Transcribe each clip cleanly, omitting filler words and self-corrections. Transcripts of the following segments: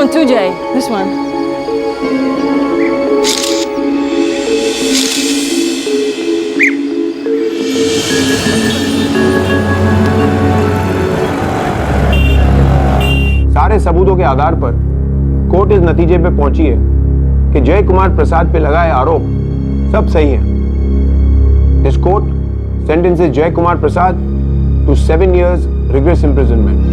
one too, Jay. This one. सारे सबूतों के आधार पर कोर्ट इस नतीजे पे पहुंची है कि जय कुमार प्रसाद पे लगाए आरोप सब सही है। This court sentences Jay Kumar Prasad to 7 years rigorous imprisonment.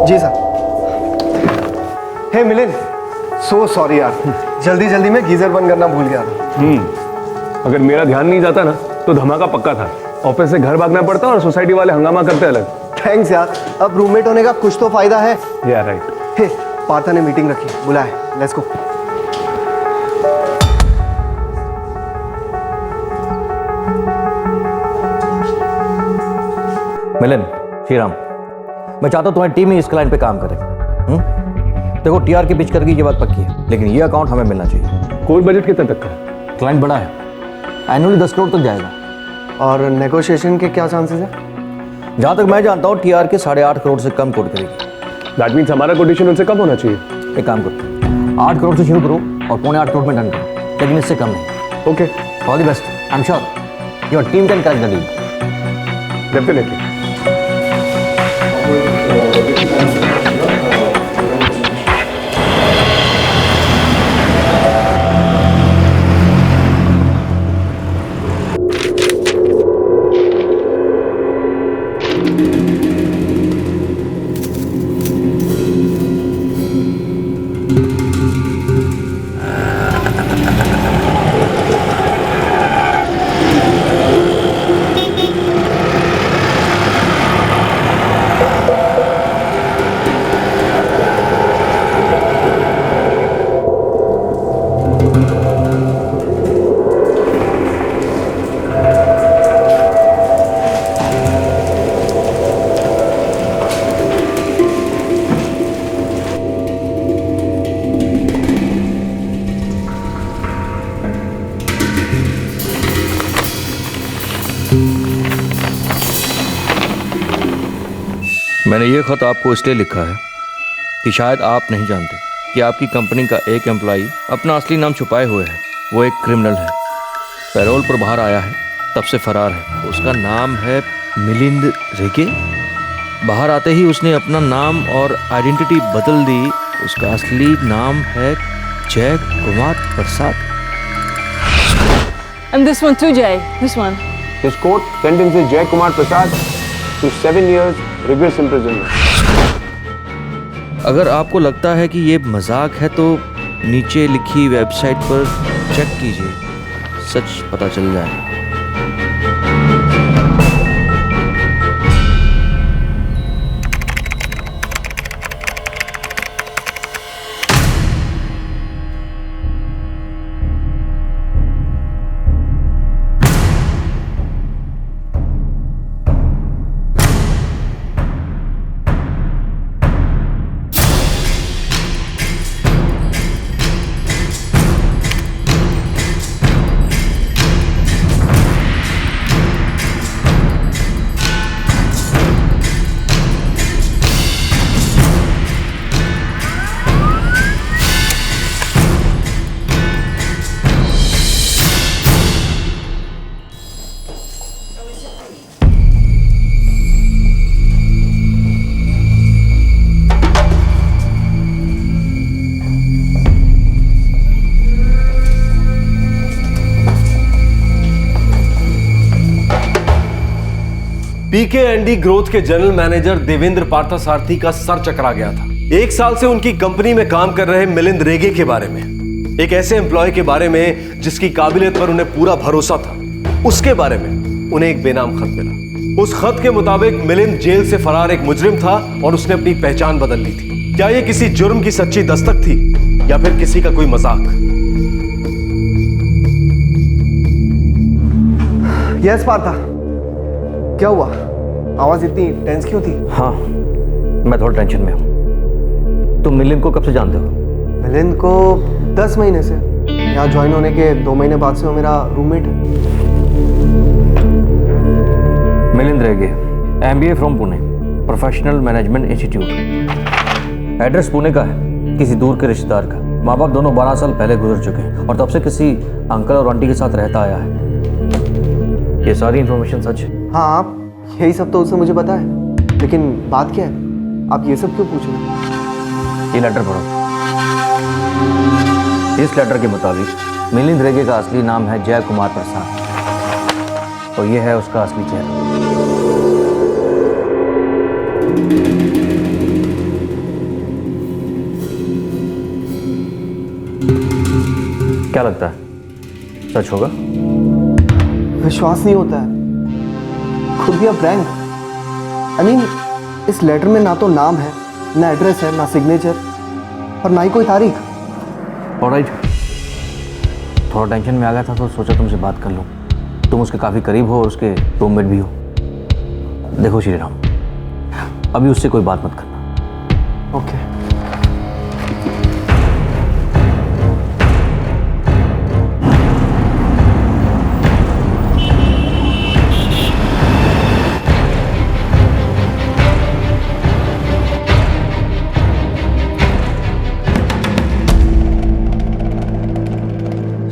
जी sir. Hey Milind, so sorry यार, जल्दी जल्दी में गीजर बंद करना भूल गया था। अगर मेरा ध्यान नहीं जाता ना तो धमाका पक्का था। ऑफिस से घर भागना पड़ता और सोसाइटी वाले हंगामा करते अलग। थैंक्स यार, अब रूममेट होने का कुछ तो फायदा है। या राइट। हे पार्था ने मीटिंग रखी, बुलाए, लेट्स गो। मिलन, श्रीराम, मैं चाहता हूं तुम्हारी टीम ही इस क्लाइंट पे काम करे। देखो टीआर की पिच करके ये बात पक्की है, लेकिन ये अकाउंट हमें मिलना चाहिए। कोर्ट बजट कितने तक का है? क्लाइंट बड़ा है, एनुअली 10 करोड़ तक जाएगा। और नेगोशिएशन के क्या चांसेस हैं? जहां तक मैं जानता हूँ टीआर के 8.5 करोड़ से कम कोट करेगी। दैट मीन्स हमारा कोटेशन उनसे कम होना चाहिए। एक काम करो, 8 करोड़ से शुरू करो और 7.25 करोड़ में डन करो, लेकिन इससे कम नहीं। Okay, all the best. I am sure your team can crack the deal. Definitely. मैंने ये खत आपको इसलिए लिखा है कि शायद आप नहीं जानते कि आपकी कंपनी का एक एम्प्लॉई अपना असली नाम छुपाए हुए है। वो एक क्रिमिनल है, पैरोल पर बाहर आया है, तब से फरार है। उसका नाम है मिलिंद रेगे। बाहर आते ही उसने अपना नाम और आइडेंटिटी बदल दी। उसका असली नाम है जय कुमार प्रसाद। And this one too, Jay. This one. This court sentences Jay Kumar Prasad to 7 years rigorous imprisonment. अगर आपको लगता है कि ये मजाक है तो नीचे लिखी वेबसाइट पर चेक कीजिए, सच पता चल जाएगा। BK&D ग्रोथ के जनरल मैनेजर देवेंद्र पार्थसारथी का सर चकरा गया था। 1 साल से उनकी कंपनी में काम कर रहे मिलिंद रेगे के बारे में, एक ऐसे एम्प्लॉय के बारे में जिसकी काबिलियत पर उन्हें पूरा भरोसा था, उसके बारे में उन्हें एक बेनाम खत मिला। उस खत के मुताबिक मिलिंद जेल से फरार एक मुजरिम था और उसने अपनी पहचान बदल ली थी। क्या यह किसी जुर्म की सच्ची दस्तक थी या फिर किसी का कोई मजाक? यस पार्था, क्या हुआ? आवाज इतनी टेंस क्यों थी? हाँ, मैं थोड़ा टेंशन में हूँ। तुम मिलिंद को कब से जानते हो? मिलिंद को 10 महीने से। यहाँ ज्वाइन होने के 2 महीने बाद से वो मेरा रूममेट है। मिलिंद रेगे, MBA from Pune, professional management institute. Address Pune का है, किसी दूर के रिश्तेदार का। माँ बाप दोनों 12 साल पहले गुजर चुके हैं और तब से किसी अंकल और आंटी के साथ रहता आया है। ये सारी इन्फॉर्मेशन सच है? हाँ, आप यही सब तो उसने मुझे बताया, लेकिन बात क्या है? आप ये सब क्यों पूछ रहे हैं? ये लेटर पढ़ो। इस लेटर के मुताबिक मिलिंद रेगे का असली नाम है जय कुमार प्रसाद और ये है उसका असली चेहरा। क्या लगता है, सच होगा? विश्वास नहीं होता है, खुद भी आप रैंक। आई मीन, इस लेटर में ना तो नाम है, ना एड्रेस है, ना सिग्नेचर और ना ही कोई तारीख। ऑलराइट, थोड़ा टेंशन में आ गया था तो सोचा तुमसे बात कर लूं। तुम उसके काफ़ी करीब हो और उसके रूममेट भी हो। देखो श्री राम, अभी उससे कोई बात मत करना। ओके।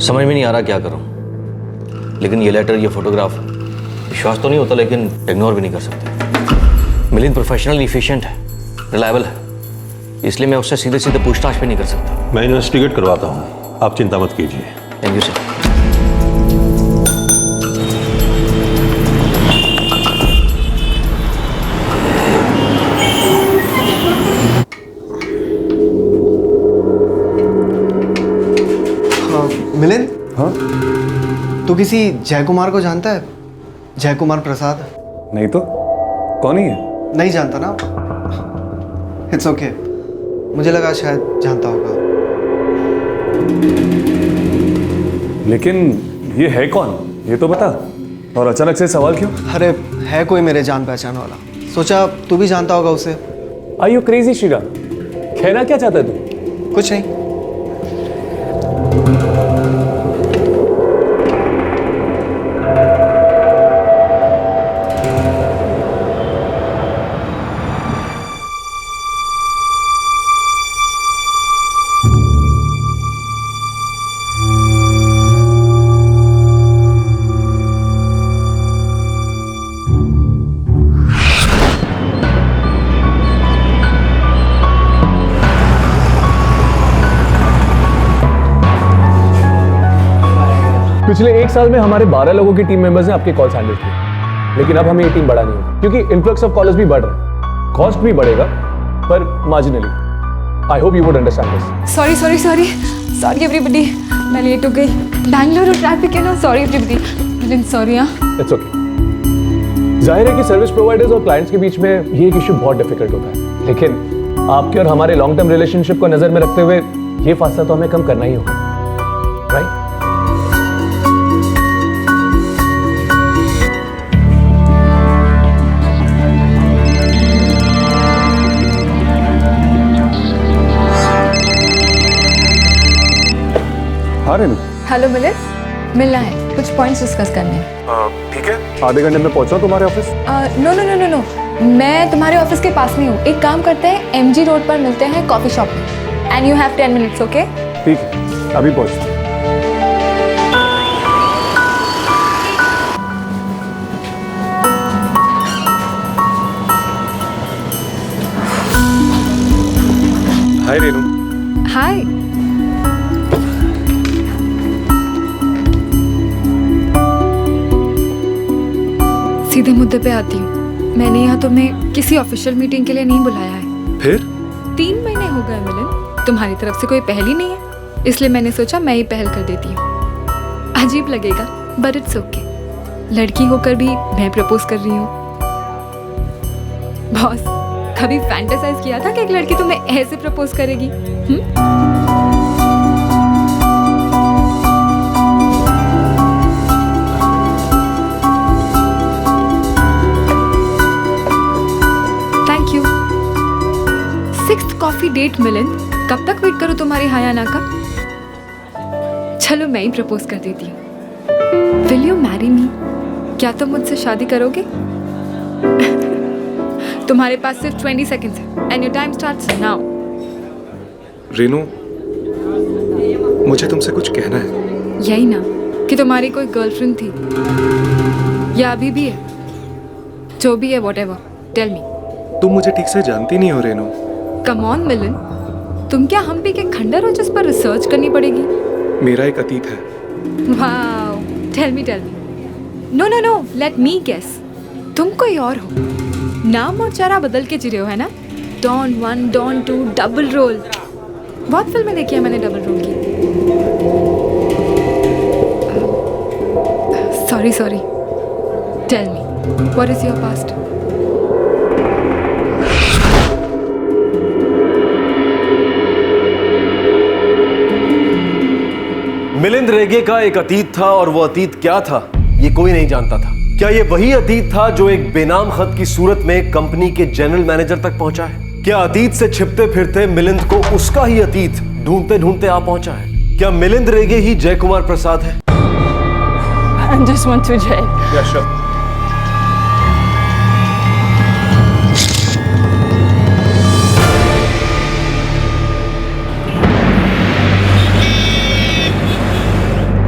समझ में नहीं आ रहा क्या करूं, लेकिन ये लेटर, ये फोटोग्राफ, विश्वास तो नहीं होता लेकिन इग्नोर भी नहीं कर सकते। मिलिंद प्रोफेशनल, इफिशिएंट है, रिलायबल है, इसलिए मैं उससे सीधे सीधे पूछताछ भी नहीं कर सकता। मैं इन्वेस्टिगेट करवाता हूँ, आप चिंता मत कीजिए। Thank you sir. मिलिंद, हाँ? तू किसी जय कुमार को जानता है? जय कुमार प्रसाद? नहीं तो, कौन ही है? नहीं जानता ना? इट्स ओके, मुझे लगा शायद जानता होगा। लेकिन ये है कौन, ये तो बता। और अचानक से सवाल क्यों? अरे, है कोई मेरे जान पहचान वाला, सोचा तू भी जानता होगा उसे। Are you crazy Shriram? कहना क्या चाहता है तू? कुछ नहीं। पिछले 1 साल में हमारे 12 लोगों की टीम मेंबर्स ने आपके कॉल्स हैंडल किए, लेकिन अब हमें ये टीम बढ़ानी होगी क्योंकि इन्फ्लक्स ऑफ कॉलर्स भी बढ़ रहा है। कॉस्ट भी बढ़ेगा पर marginally. I hope you would understand this. Sorry sorry sorry sorry everybody, मैं लेट हो गई। बैंगलोर और ट्रैफिक है ना, सॉरी एवरीबडी, सॉरी। हाँ, इट्स ओके। जाहिर है कि सर्विस प्रोवाइडर्स और क्लाइंट्स के बीच में ये एक इशू बहुत डिफिकल्ट होता है, लेकिन आपके और हमारे लॉन्ग टर्म रिलेशनशिप को नजर में रखते हुए ये फासला तो हमें कम करना ही होगा, राइट? हाँ रेनू। हेलो मिलिंद, मिलना है, कुछ पॉइंट्स डिस्कस करने हैं। ठीक है, आधे घंटे में पहुंचा तुम्हारे office. No no no no no, मैं तुम्हारे ऑफिस के पास नहीं हूँ। एक काम करते हैं, MG रोड पर मिलते हैं कॉफी शॉप में। And you have 10 minutes, okay? ठीक है, अभी पहुंचता हूँ। हाय रेनू। हाय। सीधे मुद्दे पे आती हूँ। मैंने यहाँ तुम्हें किसी ऑफिशियल मीटिंग के लिए नहीं बुलाया है। फिर 3 महीने हो गए मिलन, तुम्हारी तरफ से कोई पहल ही नहीं है, इसलिए मैंने सोचा मैं ही पहल कर देती हूँ। अजीब लगेगा बट इट्स ओके, लड़की होकर भी मैं प्रपोज कर रही हूँ। बॉस, कभी फैंटेसाइज किया था कि एक लड़की तुम्हें ऐसे प्रपोज करेगी? Thank you. 6th coffee date Milan, कब तक वेट करूँ तुम्हारी हाया ना का? चलो मैं ही प्रपोज कर देती हूँ। Will you marry me? क्या तुम मुझसे शादी करोगे? तुम्हारे पास सिर्फ 20 सेकंड्स है and your time starts now. Renu, मुझे तुमसे कुछ कहना है। यही ना कि तुम्हारी कोई गर्लफ्रेंड थी या अभी भी है? जो भी है व्हाटएवर, टेल मी। तुम मुझे ठीक से जानती नहीं हो रेनू। कम ऑन मिलन, तुम क्या हम भी के खंडर हो जिस पर रिसर्च करनी पड़ेगी? मेरा एक अतीत है। Wow, tell me. No no no, let me guess. तुम कोई और हो, नाम और चेहरा बदल के जी रहे हो, है ना? Don 1, Don 2, double role. बहुत फिल्में देखी है मैंने डबल रोल की। Sorry, tell me, what is your past? Milind Rege का एक अतीत था और वो अतीत क्या था ये कोई नहीं जानता था। क्या ये वही अतीत था जो एक बेनाम खत की सूरत में कंपनी के जनरल मैनेजर तक पहुंचा है? क्या अतीत से छिपते फिरते मिलिंद को उसका ही अतीत ढूंढते ढूंढते आ पहुंचा है? क्या मिलिंद रेगे ही जय कुमार प्रसाद है? And this one too, Jay. Yeah, sure.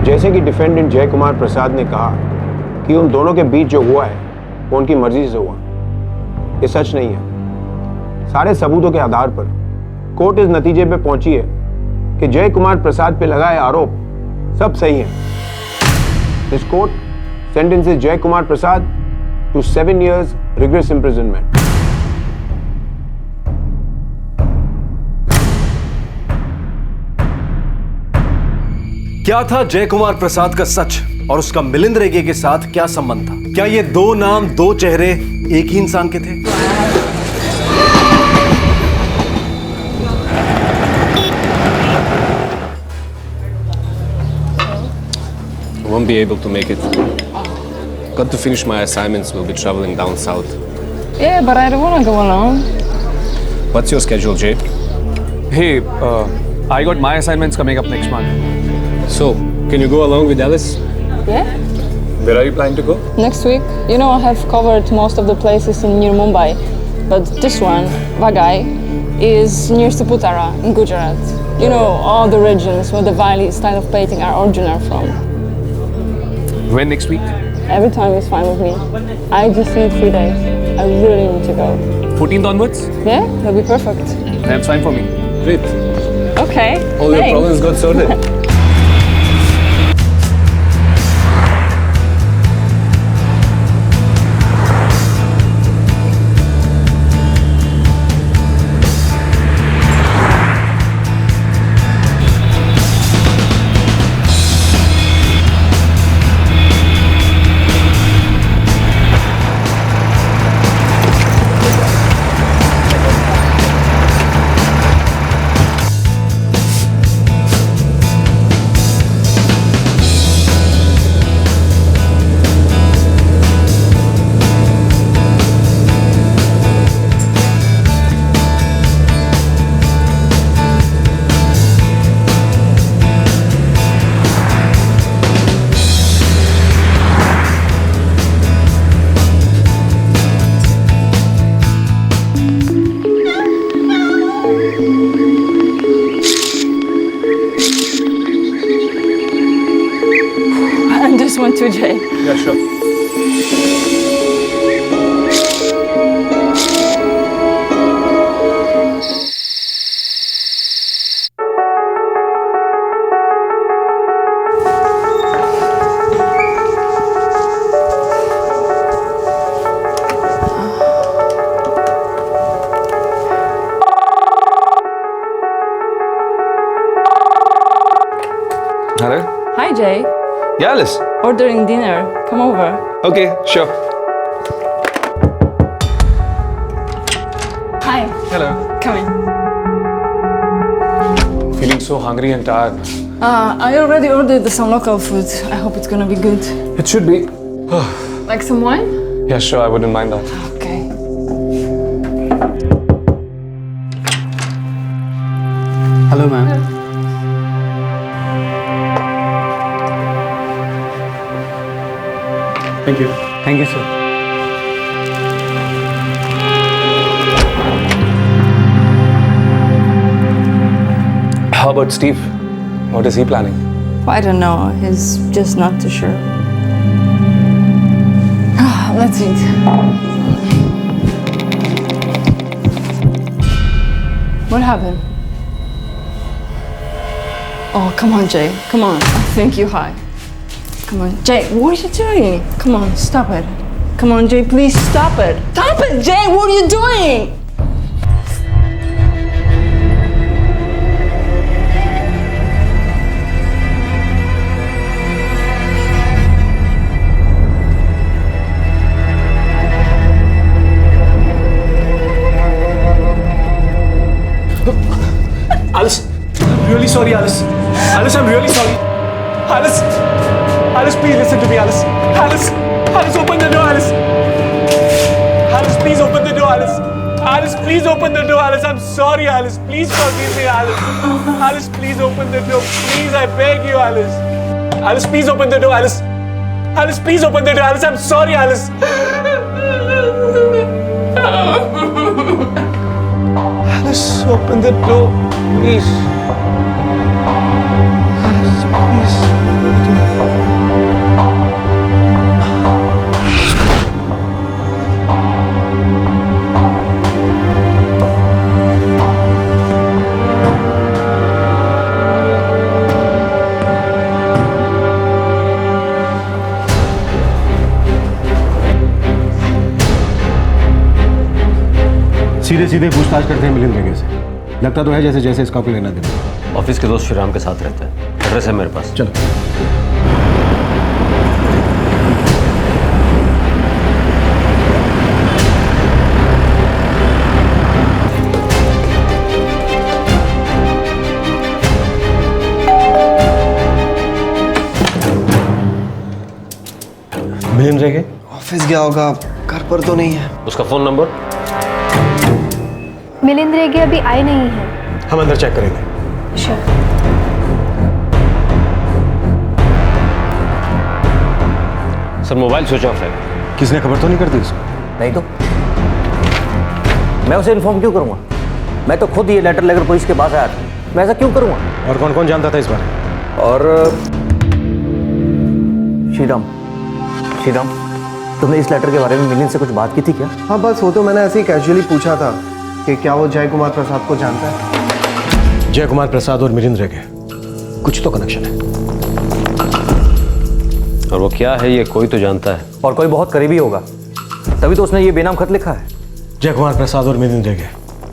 जैसे कि डिफेंडेंट जय कुमार प्रसाद ने कहा कि उन दोनों के बीच जो हुआ है वो उनकी मर्जी से हुआ, ये सच नहीं है। सारे सबूतों के आधार पर कोर्ट इस नतीजे पे पहुंची है कि जय कुमार प्रसाद पे लगाए आरोप सब सही हैं। This court sentences Jay Kumar Prasad to 7 years rigorous imprisonment. क्या था जय कुमार प्रसाद का सच और उसका मिलिंद रेगे के साथ क्या संबंध था? क्या ये दो नाम, दो चेहरे एक ही इंसान के थे? I won't be able to make it. Got to finish my assignments. We'll be traveling down south. Yeah, but I don't want to go alone. What's your schedule, Jay? Hey, I got my assignments coming up next month. So, can you go along with Alice? Yeah? Where are you planning to go? Next week. You know, I have covered most of the places in near Mumbai. But this one, Vagai, is near Saputara in Gujarat. You know, all the regions where the Vaili style of painting are original from. When next week? Every time is fine with me. I just need 3 days. I really need to go. 14th onwards? Yeah? That'll be perfect. That's fine for me. Great. Okay. All your thanks. problems got sorted. Yeah, Alice. Ordering dinner. Come over. Okay, sure. Hi. Hello. Come in. Feeling so hungry and tired. I already ordered some local food. I hope it's gonna be good. It should be. Like some wine? Yeah, sure. I wouldn't mind that. Okay. Hello ma'am. Thank you. Thank you sir. How about Steve? What is he planning? I don't know. He's just not too sure. Let's eat. What happened? Oh, come on, Jay. Come on. I think you're high. Come on. Jay, what are you doing? Come on, stop it. Come on, Jay, please stop it. Stop it, Jay! What are you doing? Alice, I'm really sorry, Alice. Alice, I'm really sorry. Alice, Alice, please listen to me, Alice. Alice, Alice, open the door, Alice. Alice, please open the door, Alice. Alice, please open the door, Alice. I'm sorry, Alice. Please forgive me, Alice. Alice, please open the door. Please, I beg you, Alice. Alice, please open the door, Alice. Alice, please open the door, Alice. I'm sorry, Alice. Alice, open the door, please. Alice, please. सीधे सीधे पूछताछ करते हैं मिलिंद रेगे से। लगता तो है जैसे जैसे इसका कोई लेना देना। ऑफिस के दोस्त श्रीराम के साथ रहता है, एड्रेस है मेरे पास। चलो। मिलिंद रेगे ऑफिस गया होगा, घर पर तो नहीं है। उसका फोन नंबर? मिलिंद रेगे अभी आए नहीं हैं। हम अंदर चेक करेंगे। Sure. Sir mobile switch off है। किसने खबर तो नहीं कर दी उसको? नहीं तो मैं उसे इन्फॉर्म क्यों करूंगा? मैं तो खुद ये लेटर लेकर पुलिस के पास आया था। मैं ऐसा क्यों करूंगा? और कौन कौन जानता था इस बारे? और श्रीराम, श्रीराम, तुमने इस लेटर के बारे में मिलिंद से कुछ बात की थी क्या? हाँ, बस वो तो मैंने ऐसे ही कैजुअली पूछा था कि क्या वो जय कुमार प्रसाद को जानता है। जय कुमार प्रसाद और मिलिंद रेगे कुछ तो कनेक्शन है। और वो क्या है ये कोई तो जानता है। और कोई बहुत करीबी होगा, तभी तो उसने ये बेनाम खत लिखा है। जय कुमार प्रसाद और मिलिंद रेगे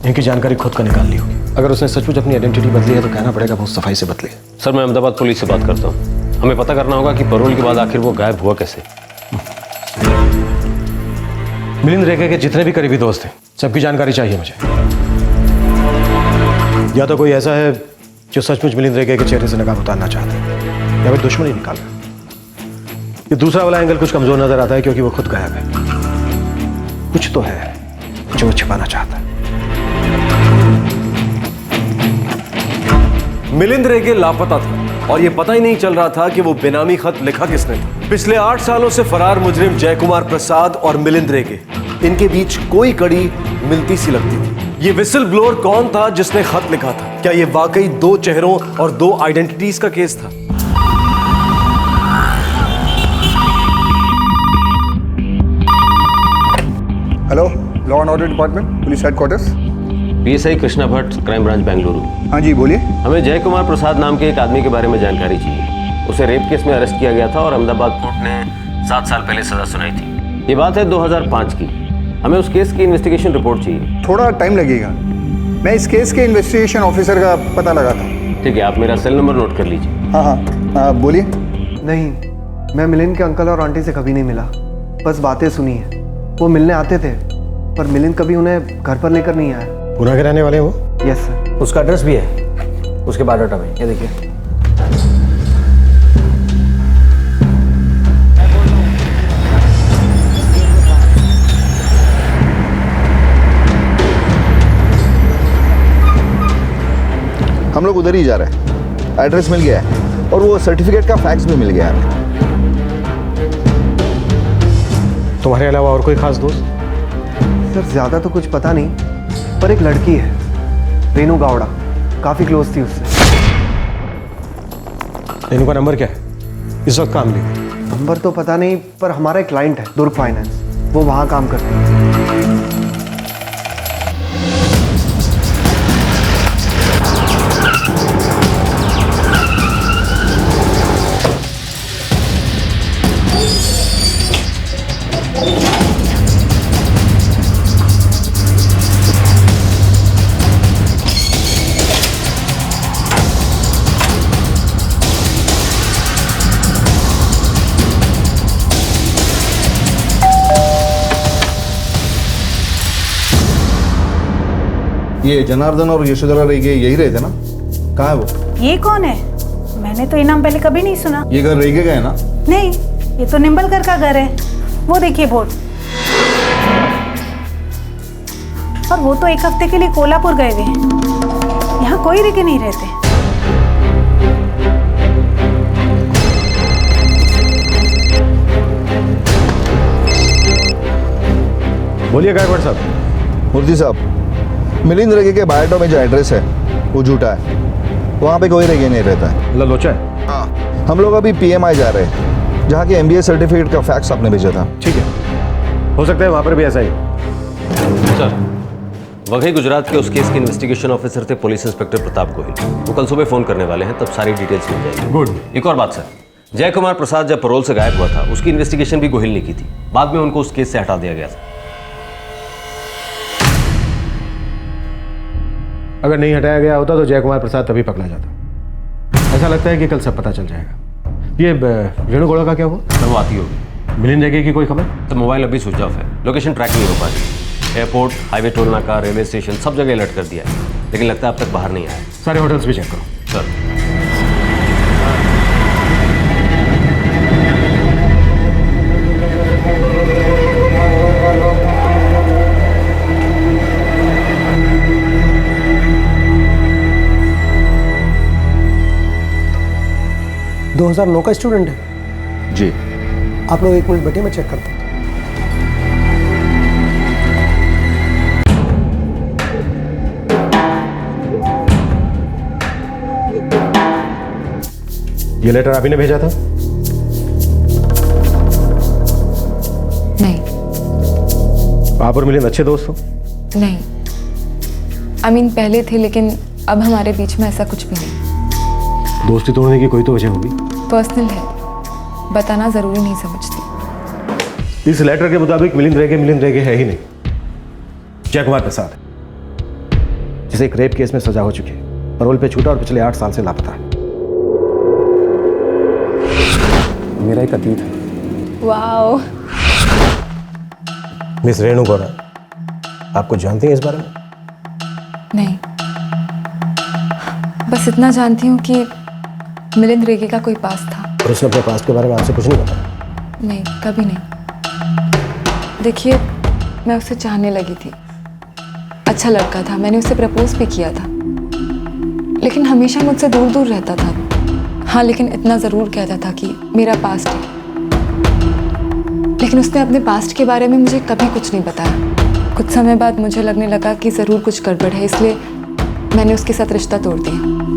इनकी जानकारी खुद का निकाल ली होगी। अगर उसने सचमुच अपनी आइडेंटिटी बदली है तो कहना पड़ेगा बहुत सफाई से बदले। सर मैं अहमदाबाद पुलिस से बात करता हूँ। हमें पता करना होगा कि पैरोल के बाद आखिर वो गायब हुआ कैसे। मिलिंद रेगे के जितने भी करीबी दोस्त हैं सबकी जानकारी चाहिए मुझे। या तो कोई ऐसा है जो सचमुच मिलिंद रेगे के चेहरे से नकाब उतारना चाहता है, या फिर दुश्मनी निकाल रहा है। ये दूसरा वाला एंगल कुछ कमजोर नजर आता है क्योंकि वो खुद गायब है। कुछ तो है जो वो छिपाना चाहता है। मिलिंद रेगे लापता था और ये पता ही नहीं चल रहा था कि वो बेनामी खत लिखा किसने था। पिछले 8 सालों से फरार मुजरिम जय कुमार प्रसाद और मिलिंद रेगे, इनके बीच कोई कड़ी मिलती सी लगती थी। ये विसल ब्लोअर कौन था जिसने खत लिखा था? क्या ये वाकई 2 चेहरों और 2 आइडेंटिटीज का केस था? Hello, law and order department, police headquarters. PSI Krishna Bhatt, crime branch Bengaluru. हाँ जी, बोलिए। हमें जय कुमार प्रसाद नाम के एक आदमी के बारे में जानकारी चाहिए। उसे रेप केस में अरेस्ट किया गया था और अहमदाबाद कोर्ट ने 7 साल पहले सजा सुनाई थी। ये बात है 2005 की। हमें उस केस की इन्वेस्टिगेशन रिपोर्ट चाहिए। थोड़ा टाइम लगेगा, मैं इस केस के इन्वेस्टिगेशन ऑफिसर का पता लगाता हूँ। ठीक है, आप मेरा सेल नंबर नोट कर लीजिए। हाँ, बोलिए। नहीं, मैं मिलिंद के अंकल और आंटी से कभी नहीं मिला, बस बातें सुनी है। वो मिलने आते थे, पर मिलिंद कभी उन्हें घर पर लेकर नहीं आया। पुणे के रहने वाले हैं वो? Yes sir. उसका एड्रेस भी है उसके बायोडाटा में, ये देखिए। हम लोग उधर ही जा रहे हैं। एड्रेस मिल गया है और वो सर्टिफिकेट का फैक्स भी मिल गया है। तुम्हारे अलावा और कोई खास दोस्त? सर ज़्यादा तो कुछ पता नहीं, पर एक लड़की है, रेनू गावड़ा, काफ़ी क्लोज थी उससे। रेनू का नंबर क्या है? इस वक्त काम लिया? नंबर तो पता नहीं, पर हमारा एक क्लाइंट है दुर्ग फाइनेंस, वो वहाँ काम करते हैं। ये जनार्दन और यशोधरा रेगे यही रहते ना? कहाँ है वो? ये कौन है? मैंने तो ये नाम पहले कभी नहीं सुना। ये घर रेगे का है ना? नहीं, ये तो निम्बलकर का घर है। वो देखिए बोर्ड। और वो तो एक हफ्ते के लिए कोल्हापुर गए हुए हैं। यहाँ कोई रेगे नहीं रहते। बोलिए गायकवाड़ साहब। मूर्ति साहब, मिलिंद रेगे के बायोडाटा में जो एड्रेस है वो झूठा है। वहाँ पे कोई रेगे नहीं रहता है। लोचा है? हाँ। हम लोग अभी PMI जा रहे हैं, जहाँ के MBA सर्टिफिकेट का फैक्स आपने भेजा था। ठीक है, हो सकता है वहाँ पर भी ऐसा ही। सर, वघई गुजरात के उस केस के इन्वेस्टिगेशन ऑफिसर थे पुलिस इंस्पेक्टर प्रताप गोहिल। वो कल सुबह फ़ोन करने वाले हैं, तब सारी डिटेल्स मिल जाएगी। गुड। एक और बात सर, जय कुमार प्रसाद जब पैरोल से गायब हुआ था, उसकी इन्वेस्टिगेशन भी गोहिल ने की थी। बाद में उनको उस केस से हटा दिया गया था। अगर नहीं हटाया गया होता तो जय कुमार प्रसाद तभी पकड़ा जाता। ऐसा लगता है कि कल सब पता चल जाएगा। ये रेणु गौड़ा का क्या हुआ? सर वो आती होगी। मिलिंद रेगे की कोई खबर? तो मोबाइल अभी स्विच ऑफ है, लोकेशन ट्रैक नहीं हो पा रही। एयरपोर्ट, हाईवे टोल नाका, रेलवे स्टेशन सब जगह अलर्ट कर दिया है, लेकिन लगता है अब तक बाहर नहीं आया। सारे होटल्स भी चेक करो। सर। दो 2009 का स्टूडेंट है जी। आप लोग एक मिनट बैठे, मैं चेक करता हूँ। ये लेटर आप ही ने भेजा था? नहीं। आप और मिलिंद अच्छे दोस्त हो? नहीं, पहले थे, लेकिन अब हमारे बीच में ऐसा कुछ भी नहीं। दोस्ती तोड़ने की कोई तो वजह होगी। पर्सनल है, बताना जरूरी नहीं समझती। इस लेटर के मुताबिक मिलिंद रेगे है ही नहीं, जय कुमार प्रसाद, जिसे एक रेप केस में सजा हो चुकी है, पैरोल पे छूटा और पिछले 8 साल से लापता है। मेरा एक अतीत है। वाओ। मिस रेणु गौड़ा, आपको जानती हैं इस बारे में? नहीं, बस इतना जानती हूँ कि मिलिंद रेगे का कोई पास था। और उसने अपने पास्ट के बारे में आपसे कुछ नहीं बताया? नहीं, कभी नहीं। देखिए, मैं उससे चाहने लगी थी, अच्छा लड़का था, मैंने उसे प्रपोज भी किया था, लेकिन हमेशा मुझसे दूर दूर रहता था। हाँ, लेकिन इतना ज़रूर कहता था कि मेरा पास्ट है, लेकिन उसने अपने पास्ट के बारे में मुझे कभी कुछ नहीं बताया। कुछ समय बाद मुझे लगने लगा कि ज़रूर कुछ गड़बड़ है, इसलिए मैंने उसके साथ रिश्ता तोड़ दिया।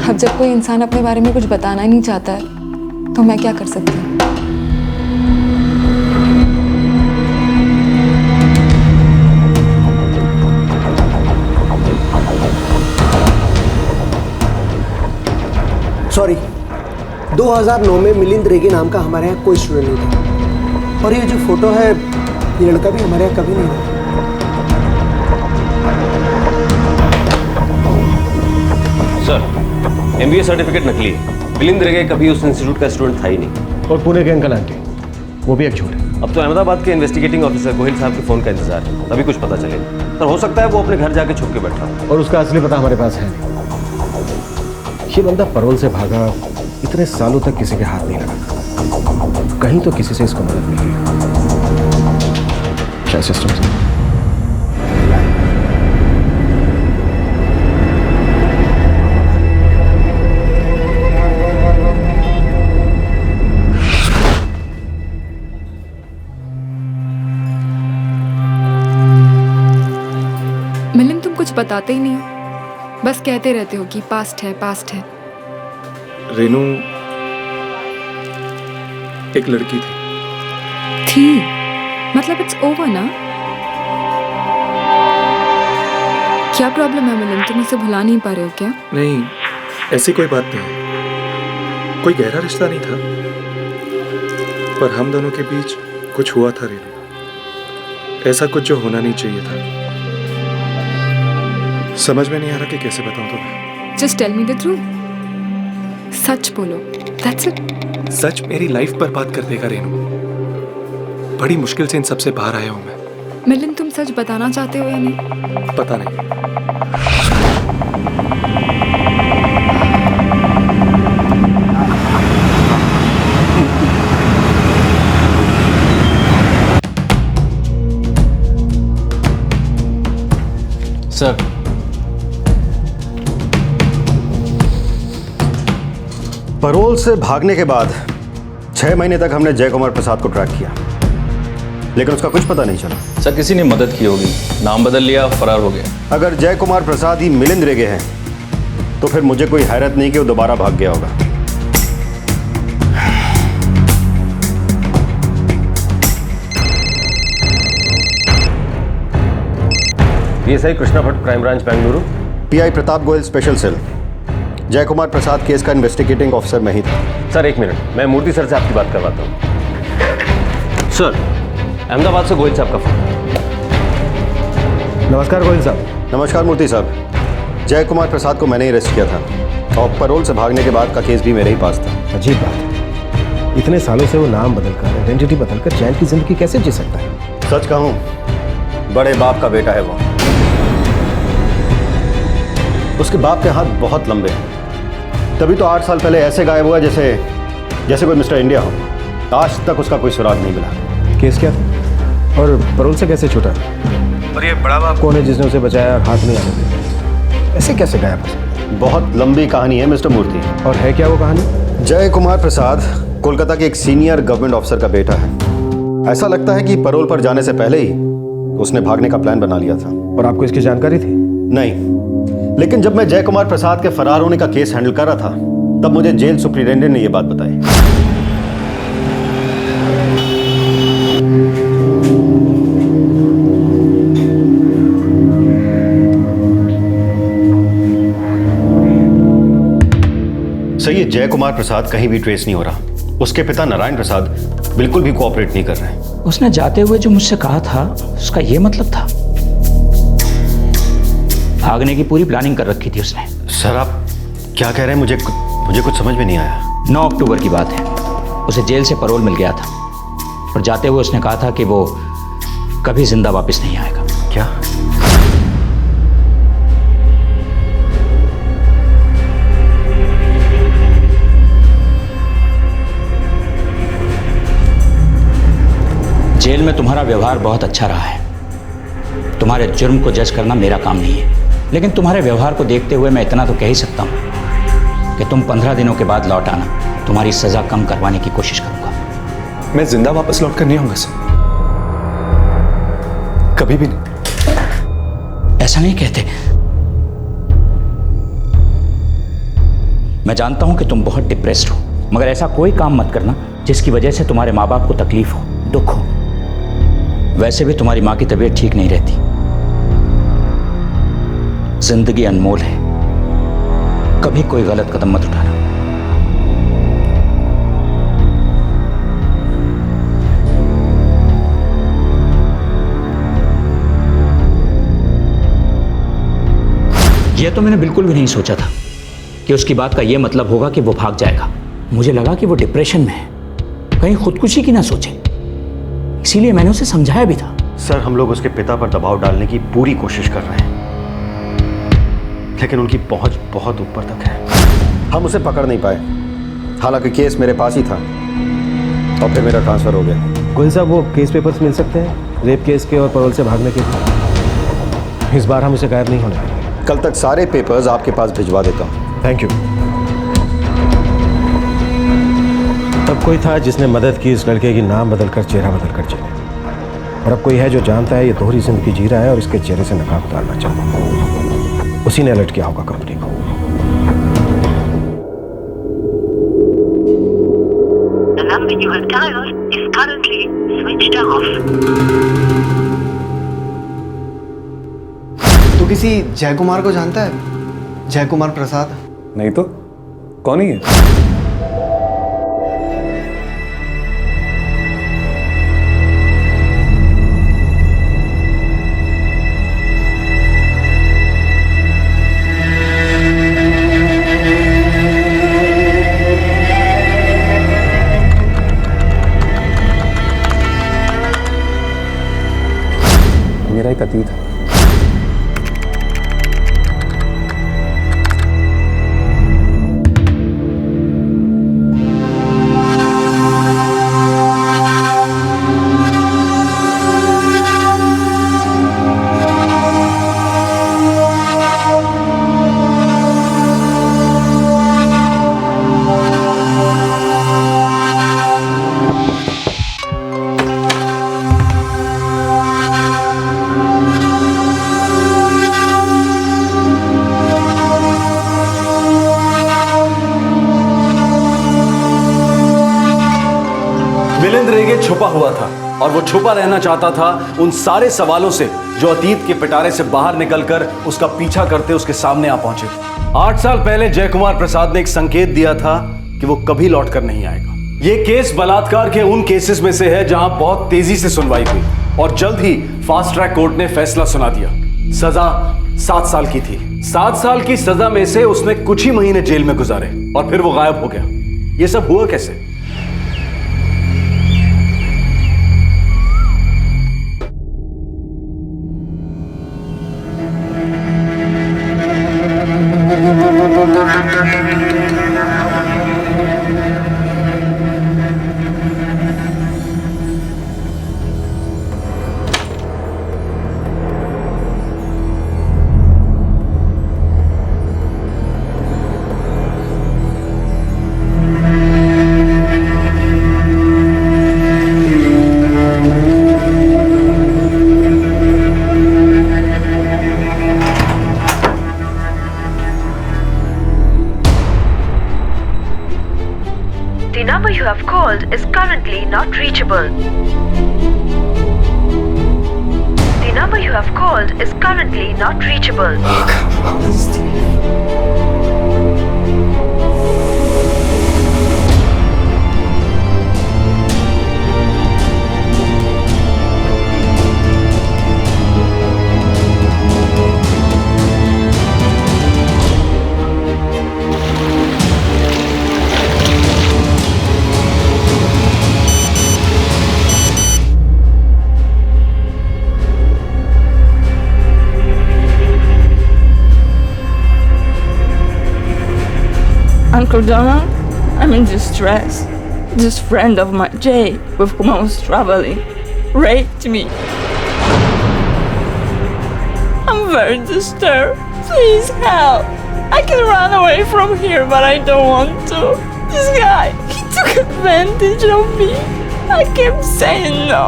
अब जब कोई इंसान अपने बारे में कुछ बताना ही नहीं चाहता है, तो मैं क्या कर सकती हूँ? सॉरी, 2009 में मिलिंद रेगे नाम का हमारे यहाँ कोई स्टूडेंट नहीं था। और ये जो फोटो है, ये लड़का भी हमारे यहाँ कभी नहीं था। सर, MBA सर्टिफिकेट नकली है। मिलिंद रेगे कभी उस इंस्टीट्यूट का स्टूडेंट था ही नहीं। और पुणे के अंकल आंटी, वो भी एक झूठ है। अब तो अहमदाबाद के इन्वेस्टिगेटिंग ऑफिसर गोहिल साहब के फोन का इंतजार है, तभी कुछ पता चलेगा। पर हो सकता है वो अपने घर जाके छुप के बैठा हो। और उसका असली पता हमारे पास है नहीं। ये बंदा पैरोल से भागा, इतने सालों तक किसी के हाथ नहीं लगा, कहीं तो किसी से इसको मदद मिली है, शायद सिस्टम से। मिलिंद, तुम कुछ बताते ही नहीं हो, बस कहते रहते हो कि पास्ट है पास्ट है। रेनू एक लड़की थी मतलब इट्स ओवर ना? क्या प्रॉब्लम है मिलिंद, तुम इसे भुला नहीं पा रहे हो क्या? नहीं, ऐसी कोई बात नहीं, कोई गहरा रिश्ता नहीं था, पर हम दोनों के बीच कुछ हुआ था रेनू, ऐसा कुछ जो होना नहीं चाहिए था। समझ में नहीं आ रहा कि कैसे बताऊं तुम्हें। Just tell me the truth, सच बोलो, दैट्स इट। सच मेरी लाइफ बर्बाद कर देगा रेनू, बड़ी मुश्किल से इन सबसे बाहर आया हूं मैं। मिलिंद, तुम सच बताना चाहते हो या नहीं? पता नहीं। सर, पैरोल से भागने के बाद 6 महीने तक हमने जय कुमार प्रसाद को ट्रैक किया, लेकिन उसका कुछ पता नहीं चला। सर किसी ने मदद की होगी, नाम बदल लिया, फरार हो गया। अगर जय कुमार प्रसाद ही मिलिंद रेगे हैं तो फिर मुझे कोई हैरत नहीं कि वो दोबारा भाग गया होगा। PSI Krishna Bhatt, crime branch Bengaluru. PI Pratap Goyal, special cell. Jay Kumar Prasad case का इन्वेस्टिगेटिंग ऑफिसर मैं ही था। सर एक मिनट, मैं मूर्ति सर से आपकी बात करवाता हूँ। सर, अहमदाबाद से गोयल साहब का फोन। नमस्कार गोयल साहब। नमस्कार मूर्ति साहब। जय कुमार प्रसाद को मैंने ही अरेस्ट किया था और पैरोल से भागने के बाद का केस भी मेरे ही पास था। अजीब बात है, इतने सालों से वो नाम बदलकर, आइडेंटिटी बदलकर चैन की जिंदगी कैसे जी सकता है? सच कहूँ, बड़े बाप का बेटा है वो। उसके बाप के हाथ बहुत लंबे हैं, तभी तो 8 साल पहले ऐसे गायब हुआ जैसे कोई मिस्टर इंडिया हो। आज तक उसका कोई सुराग नहीं मिला। केस क्या था और पैरोल से कैसे छूटा? और ये बड़ा बाप कौन है जिसने उसे बचाया और हाथ नहीं आने दिया? ऐसे कैसे गायब हो सकता? बहुत लंबी कहानी है मिस्टर मूर्ति। और है क्या वो कहानी? जय कुमार प्रसाद कोलकाता के एक सीनियर गवर्नमेंट ऑफिसर का बेटा है। ऐसा लगता है कि पैरोल पर जाने से पहले ही उसने भागने का प्लान बना लिया था। और आपको इसकी जानकारी थी? नहीं, लेकिन जब मैं जय कुमार प्रसाद के फरार होने का केस हैंडल कर रहा था तब मुझे जेल सुपरिटेंडेंट ने यह बात बताई। सही है, जय कुमार प्रसाद कहीं भी ट्रेस नहीं हो रहा। उसके पिता नारायण प्रसाद बिल्कुल भी कोऑपरेट नहीं कर रहे। उसने जाते हुए जो मुझसे कहा था उसका यह मतलब था? भागने की पूरी प्लानिंग कर रखी थी उसने। सर आप क्या कह रहे हैं? मुझे कुछ समझ में नहीं आया। 9 अक्टूबर की बात है, उसे जेल से पैरोल मिल गया था और जाते हुए उसने कहा था कि वो कभी जिंदा वापस नहीं आएगा। क्या? जेल में तुम्हारा व्यवहार बहुत अच्छा रहा है। तुम्हारे जुर्म को जज करना मेरा काम नहीं है, लेकिन तुम्हारे व्यवहार को देखते हुए मैं इतना तो कह ही सकता हूं कि तुम 15 दिनों के बाद लौट आना, तुम्हारी सजा कम करवाने की कोशिश करूंगा। मैं जिंदा वापस लौट कर नहीं आऊंगा सर, कभी भी नहीं। ऐसा नहीं कहते। मैं जानता हूं कि तुम बहुत डिप्रेस्ड हो, मगर ऐसा कोई काम मत करना जिसकी वजह से तुम्हारे माँ बाप को तकलीफ हो, दुख हो। वैसे भी तुम्हारी माँ की तबीयत ठीक नहीं रहती। जिंदगी अनमोल है, कभी कोई गलत कदम मत उठाना। यह तो मैंने बिल्कुल भी नहीं सोचा था कि उसकी बात का यह मतलब होगा कि वो भाग जाएगा। मुझे लगा कि वो डिप्रेशन में है, कहीं खुदकुशी की ना सोचे, इसीलिए मैंने उसे समझाया भी था। सर, हम लोग उसके पिता पर दबाव डालने की पूरी कोशिश कर रहे हैं, लेकिन उनकी पहुंच बहुत ऊपर तक है। हम उसे पकड़ नहीं पाए, हालांकि केस मेरे पास ही था और फिर मेरा ट्रांसफर हो गया। गोयल साहब, वो केस पेपर्स मिल सकते हैं रेप केस के और पैरोल से भागने के लिए? इस बार हम उसे गायब नहीं होने देंगे। कल तक सारे पेपर्स आपके पास भिजवा देता हूँ। Thank you. तब कोई था जिसने मदद की इस लड़के की नाम बदलकर चेहरा बदलकर जीने, और अब कोई है जो जानता है ये दोहरी जिंदगी जी रहा है और इसके चेहरे से नकाब उतारना चाहता है। उसी ने अलर्ट किया होगा कंपनी को। The number you have dialed is currently switched off. तू किसी जय कुमार को जानता है? जय कुमार प्रसाद? नहीं तो कौन ही है? मेरा एक अतीत है। मिलिंद रेगे छुपा हुआ था और वो छुपा रहना चाहता था उन सारे सवालों से जो अतीत के पिटारे से बाहर निकलकर उसका पीछा करते उसके सामने आ पहुंचे। 8 साल पहले जय कुमार प्रसाद ने एक संकेत दिया था कि वो कभी लौटकर नहीं आएगा। ये केस बलात्कार के उन केसेस में से है जहां बहुत तेजी से सुनवाई हुई और जल्द ही फास्ट ट्रैक कोर्ट ने फैसला सुना दिया। सजा 7 साल की थी। 7 साल की सजा में से उसने कुछ ही महीने जेल में गुजारे और फिर वो गायब हो गया। ये सब हुआ कैसे? The number you have called is currently not reachable. The number you have called is currently not reachable. Uncle Donald, I'm in distress. This friend of mine, Jay, with whom I was traveling, raped me. I'm very disturbed. Please help. I can run away from here, but I don't want to. This guy, he took advantage of me. I kept saying no,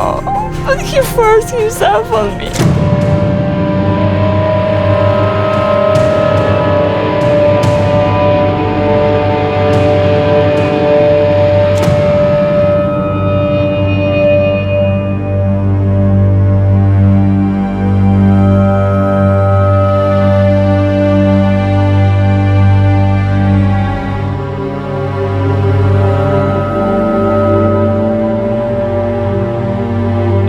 but he forced himself on me.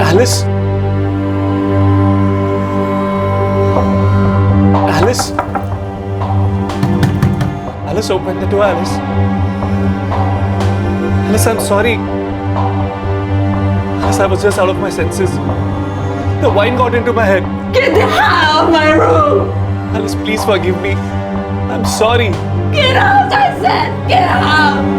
Alice? Alice? Alice, open the door, Alice. Alice, I'm sorry. Alice, I was just out of my senses. The wine got into my head. Get the hell out of my room! Alice, please forgive me. I'm sorry. Get out, I said! Get out!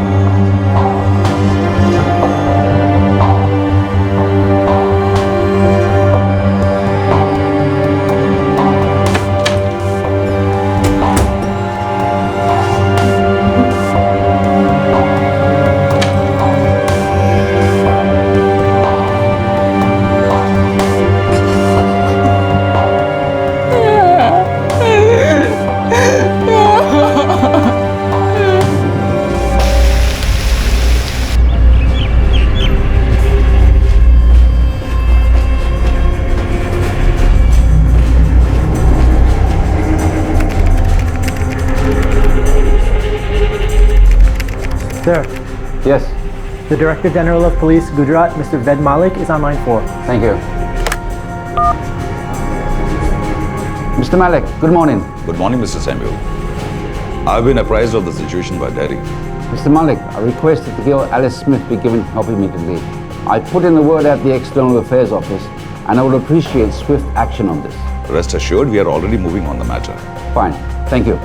Sir. Yes. The Director General of Police, Gujarat, Mr. Ved Malik, is on line 4. Thank you. Mr. Malik, good morning. Good morning, Mr. Samuel. I've been apprised of the situation by Derry. Mr. Malik, I requested to Girl Alice Smith be given help immediately. I put in the word at the External Affairs Office, and I would appreciate swift action on this. Rest assured, we are already moving on the matter. Fine. Thank you.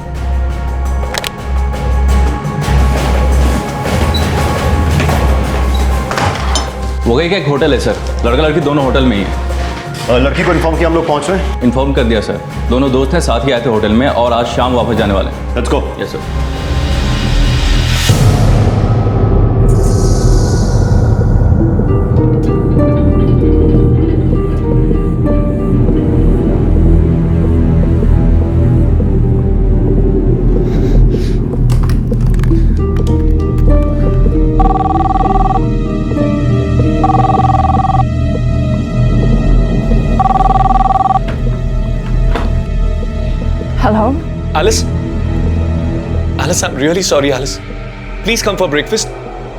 वो गई का एक hotel है sir, लड़का लड़की दोनों hotel में ही है। लड़की को इन्फॉर्म किया, हम लोग पहुंच रहे हैं। इन्फॉर्म कर दिया सर, दोनों दोस्त हैं, साथ ही आए थे होटल में और आज शाम वापस जाने वाले हैं। Let's go. Yes sir. Hello? Alice? Alice, I'm really sorry, Alice. Please come for breakfast.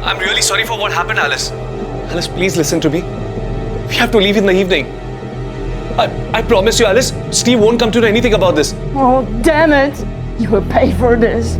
I'm really sorry for what happened, Alice. Alice, please listen to me. We have to leave in the evening. I promise you, Alice, Steve won't come to know anything about this. Oh, damn it! You will pay for this.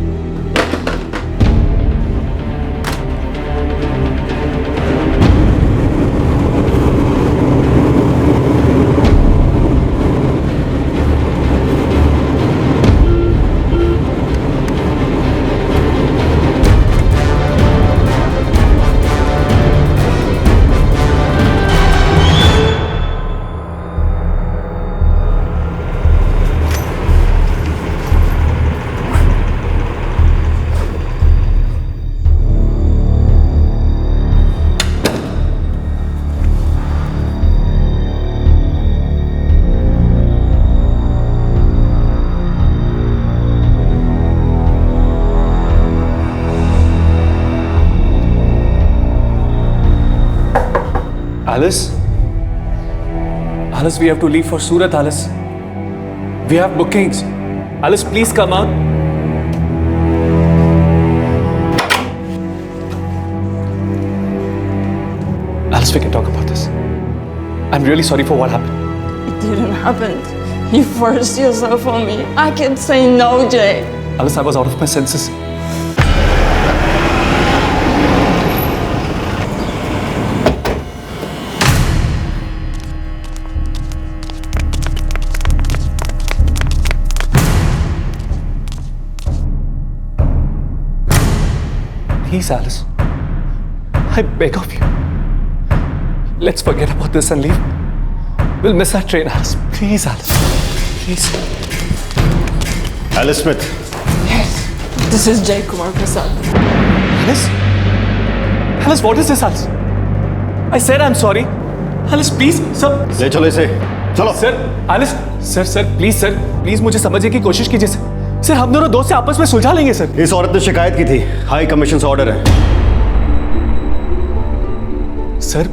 Alice? Alice, we have to leave for Surat, Alice. We have bookings. Alice, please come out. Alice, we can talk about this. I'm really sorry for what happened. It didn't happen. You forced yourself on me. I can't say no, Jay. Alice, I was out of my senses. Please, Alice. I beg of you. Let's forget about this and leave. We'll miss that train, Alice. Please, Alice. Please. Alice Smith. Yes. This is Jay Kumar Prasad. Alice? Alice, what is this, Alice? I said I'm sorry. Alice, please, sir. ले चलो इसे. चलो. Sir, Alice. Sir, please, sir. Please मुझे समझने की कोशिश कीजिए, sir. Sir, हम दोनों दोस्त से आपस में सुलझा लेंगे, सर. इस औरत ने शिकायत की थी. हाई कमीशन से ऑर्डर है. Sir,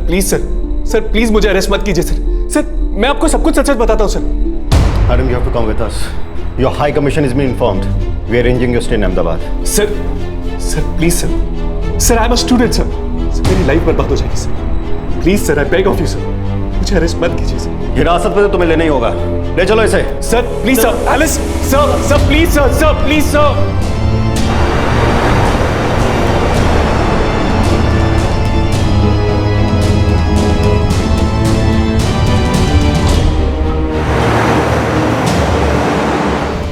please sir. Sir, please मुझे अरेस्ट मत कीजिए, सर. सर, मैं आपको सब कुछ सच-सच बताता हूँ, sir. Madam, you have to come with us. Your high commission has been informed. We are arranging your stay in Ahmedabad. Sir, please, sir. Sir, I'm a student, sir. Sir, मेरी life बर्बाद हो जाएगी, sir. Please, sir, I beg of you, sir. मुझे arrest मत कीजिए, sir. हिरासत में तो तुम्हें लेना ही होगा. ले चलो इसे. Sir, please, sir. Alice, sir, please, sir, please, sir.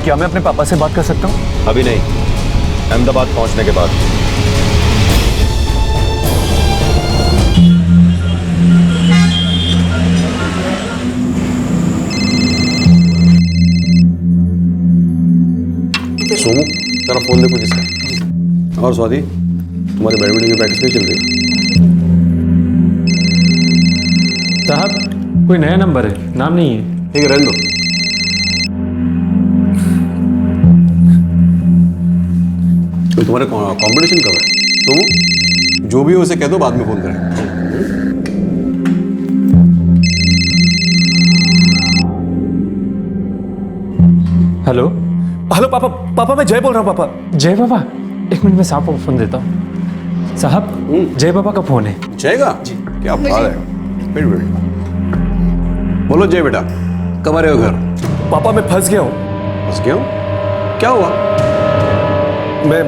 क्या मैं अपने पापा से बात कर सकता हूँ? अभी नहीं, अहमदाबाद पहुंचने के बाद। सोमू तेरा फोन देखो किसका। और स्वाति, तुम्हारी बैडमिंटन की प्रैक्टिस नहीं चल रही? साहब कोई नया नंबर है, नाम नहीं है। ठीक है, रहने दो। तो तुम्हारे कंपटीशन कब है? सोमू, जो भी हो उसे कह दो, बाद में फोन करें। हेलो हेलो पापा, पापा मैं जय बोल रहा हूँ। पापा जय बाबा, एक मिनट में साहब को फोन देता हूँ। साहब जय बाबा का फोन है। जय का? क्या बात है, वेट वेट। बोलो जय बेटा, कब आ रहे हो घर? पापा मैं फंस गया हूँ। फंस गया हूँ? क्या हुआ? मैं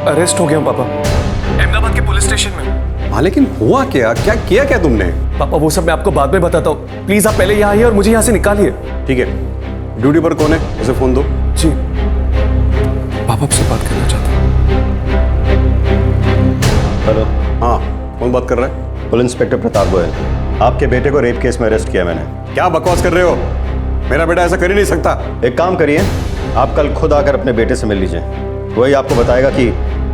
अरेस्ट हो गया हूँ पापा, अहमदाबाद के पुलिस स्टेशन में। हाँ लेकिन हुआ क्या? क्या किया क्या तुमने? पापा वो सब मैं आपको बाद में बताता हूँ, प्लीज आप पहले यहाँ आइए और मुझे यहाँ से निकालिए। ठीक है, ड्यूटी पर कौन है उसे फोन दो। जी पापा आपसे बात करना चाहता हूँ। हेलो। हाँ कौन बात कर रहा है? Police inspector Pratap Goyal. आपके बेटे को रेप केस में अरेस्ट किया मैंने। क्या बकवास कर रहे हो? मेरा बेटा ऐसा कर ही नहीं सकता। एक काम करिए, आप कल खुद आकर अपने बेटे से मिल लीजिए, वही आपको बताएगा कि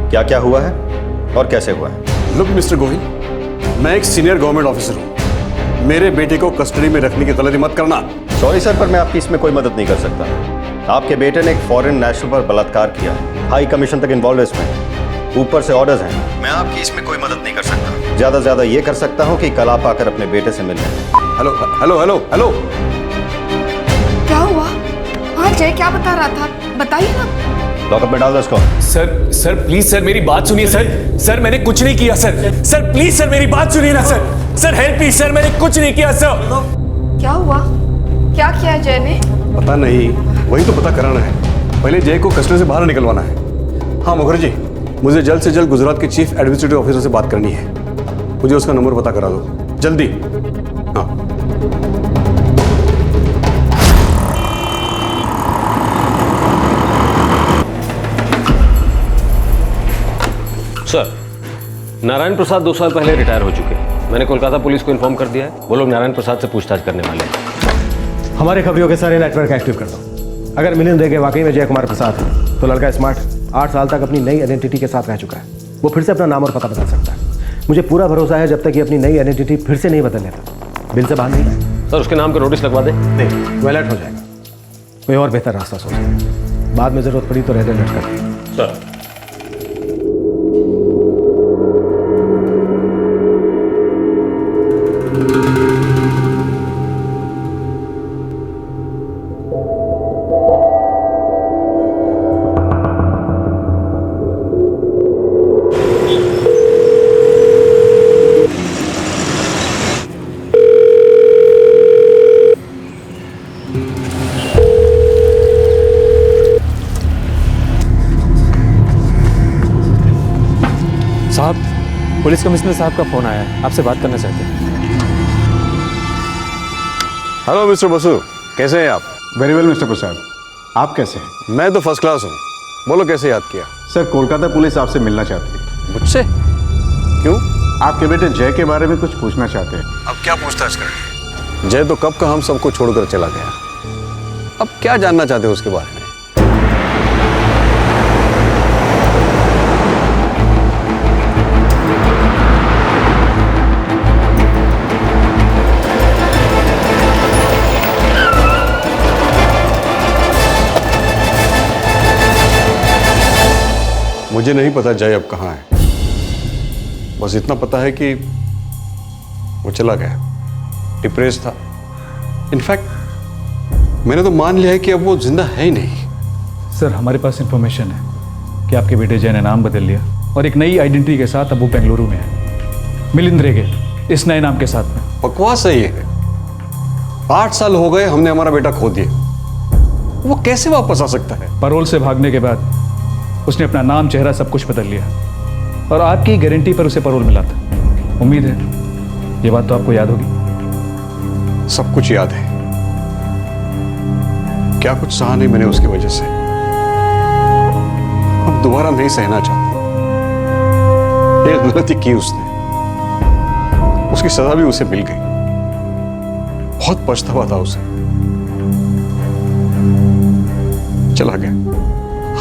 क्या क्या हुआ है और कैसे हुआ है। लुक मिस्टर गोहिल, मैं एक सीनियर गवर्नमेंट ऑफिसर हूँ, मेरे बेटे को कस्टडी में रखने की गलती मत करना। सॉरी सर, पर मैं आपकी इसमें कोई मदद नहीं कर सकता। आपके बेटे ने एक फॉरेन नेशनल पर बलात्कार किया, हाई कमीशन तक इन्वॉल्व है इसमें, ऊपर से ऑर्डर्स हैं। मैं आपकी इसमें कोई मदद नहीं कर सकता। ज्यादा से ज्यादा ये कर सकता हूँ कि कल आप आकर अपने बेटे से मिल लें। हेलो हेलो हेलो हेलो, क्या हुआ? हाँ जय क्या बता रहा था, बताइए ना। लॉकअप में डाल दो इसको। सर प्लीज सर मेरी बात सुनिए सर मैंने कुछ नहीं किया सर प्लीज सर मेरी बात सुनिए ना सर हेल्प मी सर, मैंने कुछ नहीं किया सर। क्या हुआ? क्या किया जय ने? पता नहीं, वही तो पता कराना है। पहले जय को कस्टडी से बाहर निकलवाना है। हाँ मुखर्जी, मुझे जल्द से जल्द गुजरात के चीफ एडमिनिस्ट्रेटिव ऑफिसर से बात करनी है, मुझे उसका नंबर पता करा दो जल्दी। हाँ सर, नारायण प्रसाद 2 साल पहले रिटायर हो चुके हैं। मैंने कोलकाता पुलिस को इन्फॉर्म कर दिया है, वो लोग नारायण प्रसाद से पूछताछ करने वाले हैं। हमारे खबरियों के सारे नेटवर्क एक्टिव करता हूँ। अगर मिलिंद रेगे वाकई में जय कुमार प्रसाद है तो लड़का स्मार्ट 8 साल तक अपनी नई आइडेंटिटी के साथ रह चुका है। वो फिर से अपना नाम और पता बदल सकता है। मुझे पूरा भरोसा है जब तक ये अपनी नई आइडेंटिटी फिर से नहीं बदल लेता, बिल से बाहर नहीं आए। सर उसके नाम का नोटिस लगवा दें? नहीं, वो अलर्ट हो जाएगा। कोई और बेहतर रास्ता सोचें, बाद में जरूरत पड़ी तो रेड अलर्ट कर दें। सर पुलिस कमिश्नर साहब का फोन आया है, आपसे बात करना चाहते हैं। हेलो मिस्टर बसु, कैसे हैं आप? वेरी वेल मिस्टर प्रसाद, आप कैसे हैं? मैं तो फर्स्ट क्लास हूँ। बोलो कैसे याद किया? सर कोलकाता पुलिस आपसे मिलना चाहती है। मुझसे? क्यों? आपके बेटे जय के बारे में कुछ पूछना चाहते हैं। अब क्या पूछताछ करेंगे? जय तो कब का हम सबको छोड़कर चला गया, अब क्या जानना चाहते हो उसके बारे में? मुझे नहीं पता जय अब कहाँ है, बस इतना पता है कि वो चला गया, डिप्रेस था। इनफैक्ट मैंने तो मान लिया है कि अब वो जिंदा है ही नहीं। सर हमारे पास इंफॉर्मेशन है कि आपके बेटे जय ने नाम बदल लिया और एक नई आइडेंटिटी के साथ अब वो बेंगलुरु में है, मिलिंद रेगे, इस नए नाम के साथ में। बकवास है ये। 8 साल हो गए हमने हमारा बेटा खो दिया, वो कैसे वापस आ सकता है? पैरोल से भागने के बाद उसने अपना नाम, चेहरा सब कुछ बदल लिया और आपकी गारंटी पर उसे पैरोल मिला था। उम्मीद है ये बात तो आपको याद होगी। सब कुछ याद है, क्या कुछ सहा नहीं मैंने उसकी वजह से। दोबारा नहीं सहना चाहती। एक गलती की उसने, उसकी सजा भी उसे मिल गई। बहुत पछतावा था उसे, चला गया।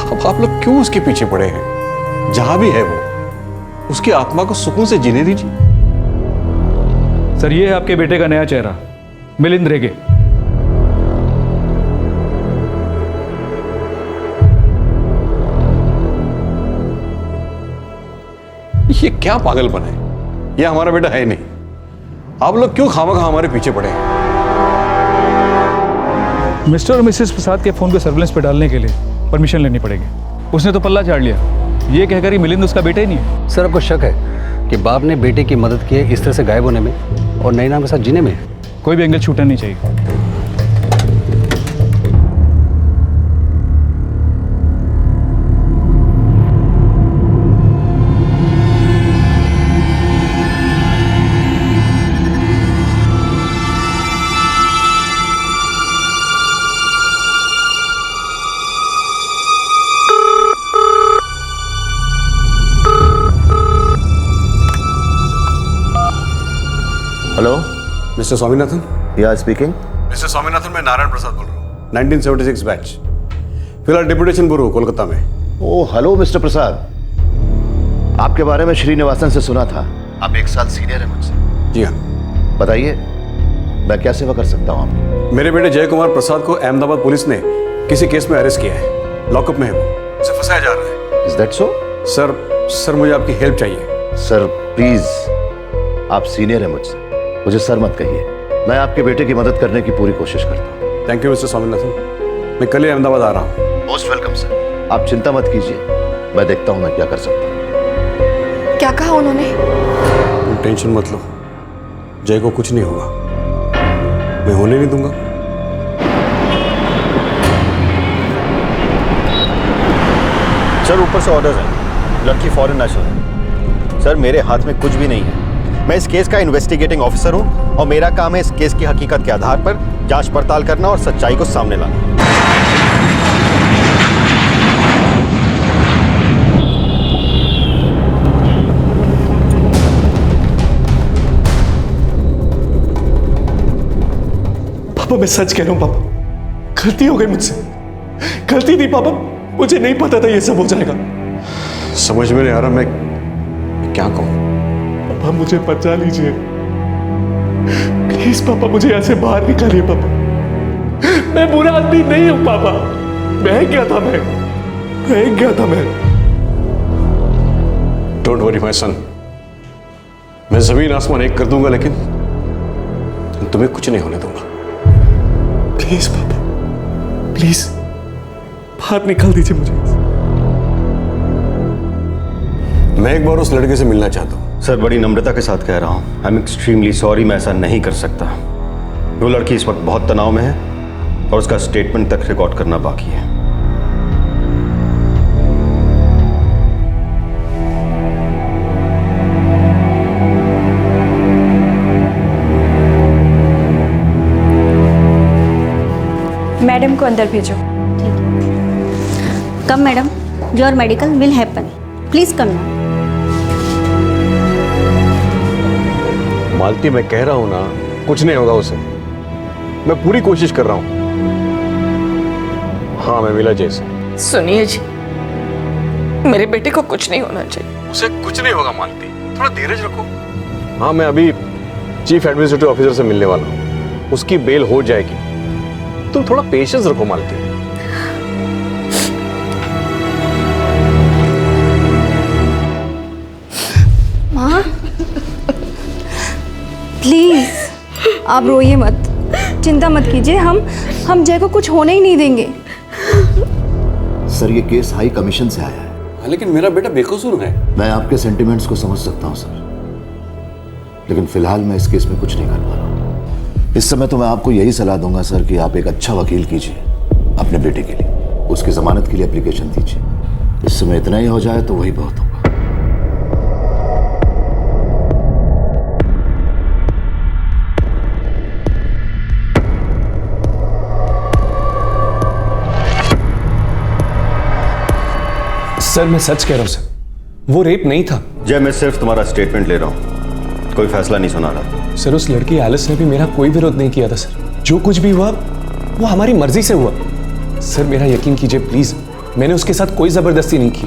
अब आप लोग क्यों उसके पीछे पड़े हैं? जहां भी है वो, उसकी आत्मा को सुकून से जीने दीजिए। सर, ये है आपके बेटे का नया चेहरा, मिलिंद रेगे। ये क्या पागलपन है? ये हमारा बेटा है नहीं। आप लोग क्यों खामखा हमारे पीछे पड़े हैं? मिस्टर और मिसेस प्रसाद के फोन को सर्विलेंस पे डालने के लिए परमिशन लेनी पड़ेगी। उसने तो पल्ला झाड़ लिया, ये कहकर ही मिलिंद उसका बेटा ही नहीं है। सर, आपको शक है कि बाप ने बेटे की मदद की है इस तरह से गायब होने में और नए नाम के साथ जीने में? कोई भी एंगल छूटना नहीं चाहिए। Hello, mister Swaminathan. या स्पीकिंग। मिस्टर स्वामीनाथन, मैं नारायण प्रसाद बोल रहा हूँ, 1976 बैच। फिलहाल डिप्यूटेशन ब्यूरो कोलकाता में। ओह हेलो मिस्टर प्रसाद, आपके बारे में श्रीनिवासन से सुना था। आप 1 साल सीनियर है मुझसे। जी हाँ। बताइए, मैं क्या सेवा कर सकता हूँ आपकी? मेरे बेटे जय कुमार प्रसाद को अहमदाबाद पुलिस ने किसी केस में अरेस्ट किया है। लॉकअप में है वो, उसे फंसाया जा रहा है। Is that so? सर मुझे आपकी हेल्प चाहिए। सर प्लीज, आप सीनियर है मुझसे, मुझे सर मत कहिए। मैं आपके बेटे की मदद करने की पूरी कोशिश करता हूँ। थैंक यू मिस्टर स्वामीनाथन, मैं कल ही अहमदाबाद आ रहा हूँ। मोस्ट वेलकम सर, आप चिंता मत कीजिए, मैं देखता हूँ मैं क्या कर सकता हूँ। क्या कहा उन्होंने? टेंशन मत लो, जय को कुछ नहीं होगा, मैं होने नहीं दूंगा। सर ऊपर से ऑर्डर है, लड़की फॉरेन नेशनल है। सर मेरे हाथ में कुछ भी नहीं है, मैं इस केस का इन्वेस्टिगेटिंग ऑफिसर हूं और मेरा काम है इस केस की हकीकत के आधार पर जांच पड़ताल करना और सच्चाई को सामने लाना। पापा मैं सच कह रहा हूं पापा, गलती हो गई मुझसे, गलती थी पापा, मुझे नहीं पता था ये सब हो जाएगा। समझ में नहीं आ रहा मैं क्या कहूं। पापा मुझे बचा लीजिए प्लीज पापा, मुझे ऐसे बाहर निकालिए पापा, मैं बुरा आदमी नहीं हूं पापा, मैं क्या था मैं डोंट वरी माय सन, मैं जमीन आसमान एक कर दूंगा लेकिन तुम्हें कुछ नहीं होने दूंगा। प्लीज पापा, प्लीज बाहर निकाल दीजिए मुझे। मैं एक बार उस लड़के से मिलना चाहता हूं। सर बड़ी नम्रता के साथ कह रहा हूं, आई एम एक्सट्रीमली सॉरी, मैं ऐसा नहीं कर सकता। वो लड़की इस वक्त बहुत तनाव में है और उसका स्टेटमेंट तक रिकॉर्ड करना बाकी है। मैडम को अंदर भेजो। Come madam, your medical will happen, please come now. Malati मैं कह रहा हूं ना, कुछ नहीं होगा उसे, मैं पूरी कोशिश कर रहा हूं। हाँ मैं मिला जय से। सुनिए जी, मेरे बेटे को कुछ नहीं होना चाहिए। उसे कुछ नहीं होगा मालती, थोड़ा धीरज रखो। हाँ मैं अभी चीफ एडमिनिस्ट्रेटिव ऑफिसर से मिलने वाला हूँ, उसकी बेल हो जाएगी, तुम थोड़ा पेशेंस रखो मालती। माँ प्लीज आप रोइए मत, चिंता मत कीजिए, हम जय को कुछ होने ही नहीं देंगे। सर ये केस हाई कमीशन से आया है। लेकिन मेरा बेटा बेकसूर है। मैं आपके सेंटिमेंट्स को समझ सकता हूं सर, लेकिन फिलहाल मैं इस केस में कुछ नहीं कर पा रहा हूं। इस समय तो मैं आपको यही सलाह दूंगा सर कि आप एक अच्छा वकील कीजिए अपने बेटे के लिए, उसकी जमानत के लिए एप्लीकेशन दीजिए। इस समय इतना ही हो जाए तो वही बहुत होगा। सर मैं सच कह रहा हूं सर, वो रेप नहीं था। जय, मैं सिर्फ तुम्हारा स्टेटमेंट ले रहा हूं, कोई फैसला नहीं सुना रहा। सर उस लड़की एलिस ने भी मेरा कोई विरोध नहीं किया था सर। जो कुछ भी हुआ वो हमारी मर्जी से हुआ। सर मेरा यकीन कीजिए प्लीज, मैंने उसके साथ कोई जबरदस्ती नहीं की।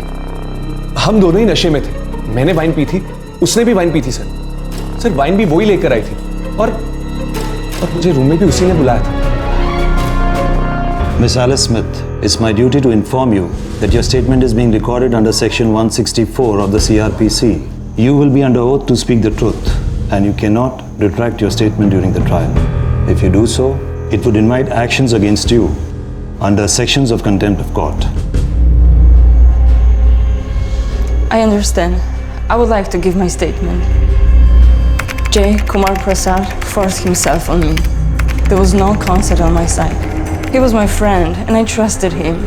हम दोनों ही नशे में थे। मैंने वाइन पी थी, उसने भी वाइन पी थी सर वाइन भी वही लेकर आई थी और मुझे रूम में भी उसी ने बुलाया था। Miss Alice Smith, it's my duty to inform you that your statement is being recorded under Section 164 of the CRPC. You will be under oath to speak the truth, and you cannot retract your statement during the trial. If you do so, it would invite actions against you under sections of contempt of court. I understand. I would like to give my statement. Jay Kumar Prasad forced himself on me. There was no consent on my side. He was my friend and I trusted him,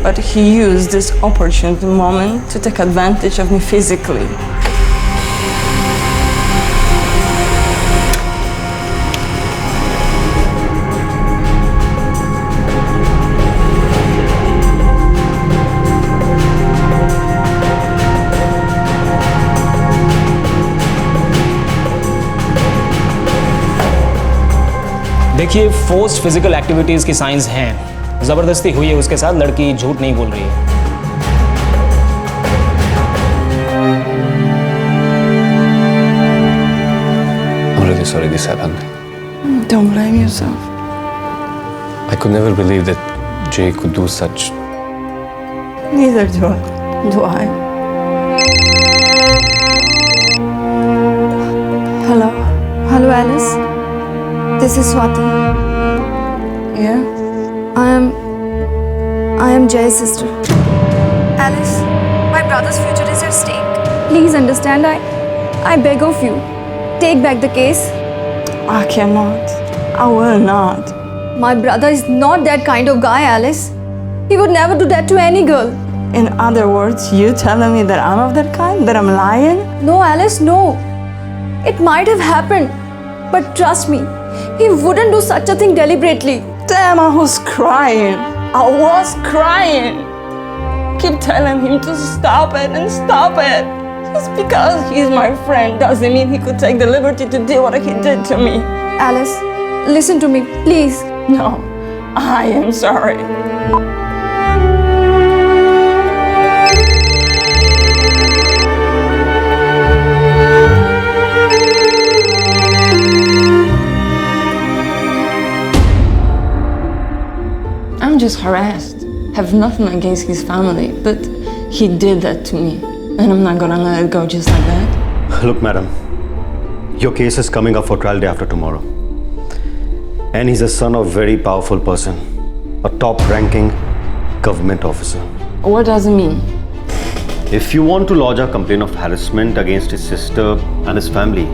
but he used this opportune moment to take advantage of me physically. देखिए, forced physical activities की science हैं। जबरदस्ती हुई है उसके साथ, लड़की झूठ नहीं बोल रही है। I'm really sorry this happened. Don't blame yourself. I could never believe that Jay could do such. Neither do I. Hello. Hello, Alice. This is Swati. Yeah? I am Jay's sister. Alice, my brother's future is at stake. Please understand, I beg of you. Take back the case. I cannot. I will not. My brother is not that kind of guy, Alice. He would never do that to any girl. In other words, you telling me that I'm of that kind? That I'm lying? No, Alice, no. It might have happened. But trust me, he wouldn't do such a thing deliberately. Damn, I was crying. Keep telling him to stop it and stop it. Just because he's my friend doesn't mean he could take the liberty to do what he did to me. Alice, listen to me, please. No, I am sorry. I'm just harassed. Have nothing against his family, but he did that to me, and I'm not gonna let it go just like that. Look, madam, your case is coming up for trial day after tomorrow. And he's a son of a very powerful person, a top-ranking government officer. What does it mean? If you want to lodge a complaint of harassment against his sister and his family,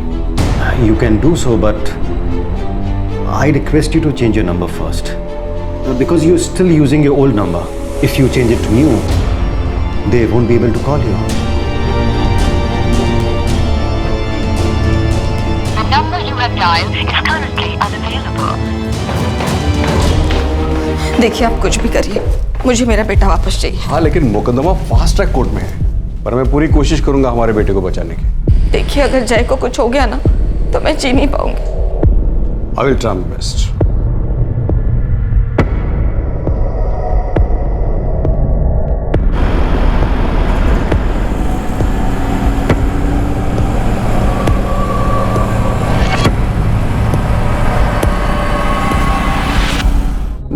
you can do so, but I request you to change your number first. Because you're still using your old number. If you change it to new, they won't be able to call you. The number you have dialed is currently unavailable. देखिए, आप कुछ भी करिए, मुझे मेरा बेटा वापस चाहिए। हाँ, लेकिन मुकदमा फास्ट ट्रैक कोर्ट में है, पर मैं पूरी कोशिश करूंगा हमारे बेटे को बचाने की। देखिए, अगर जय को कुछ हो गया ना, तो मैं जी नहीं पाऊंगी। I will try my best.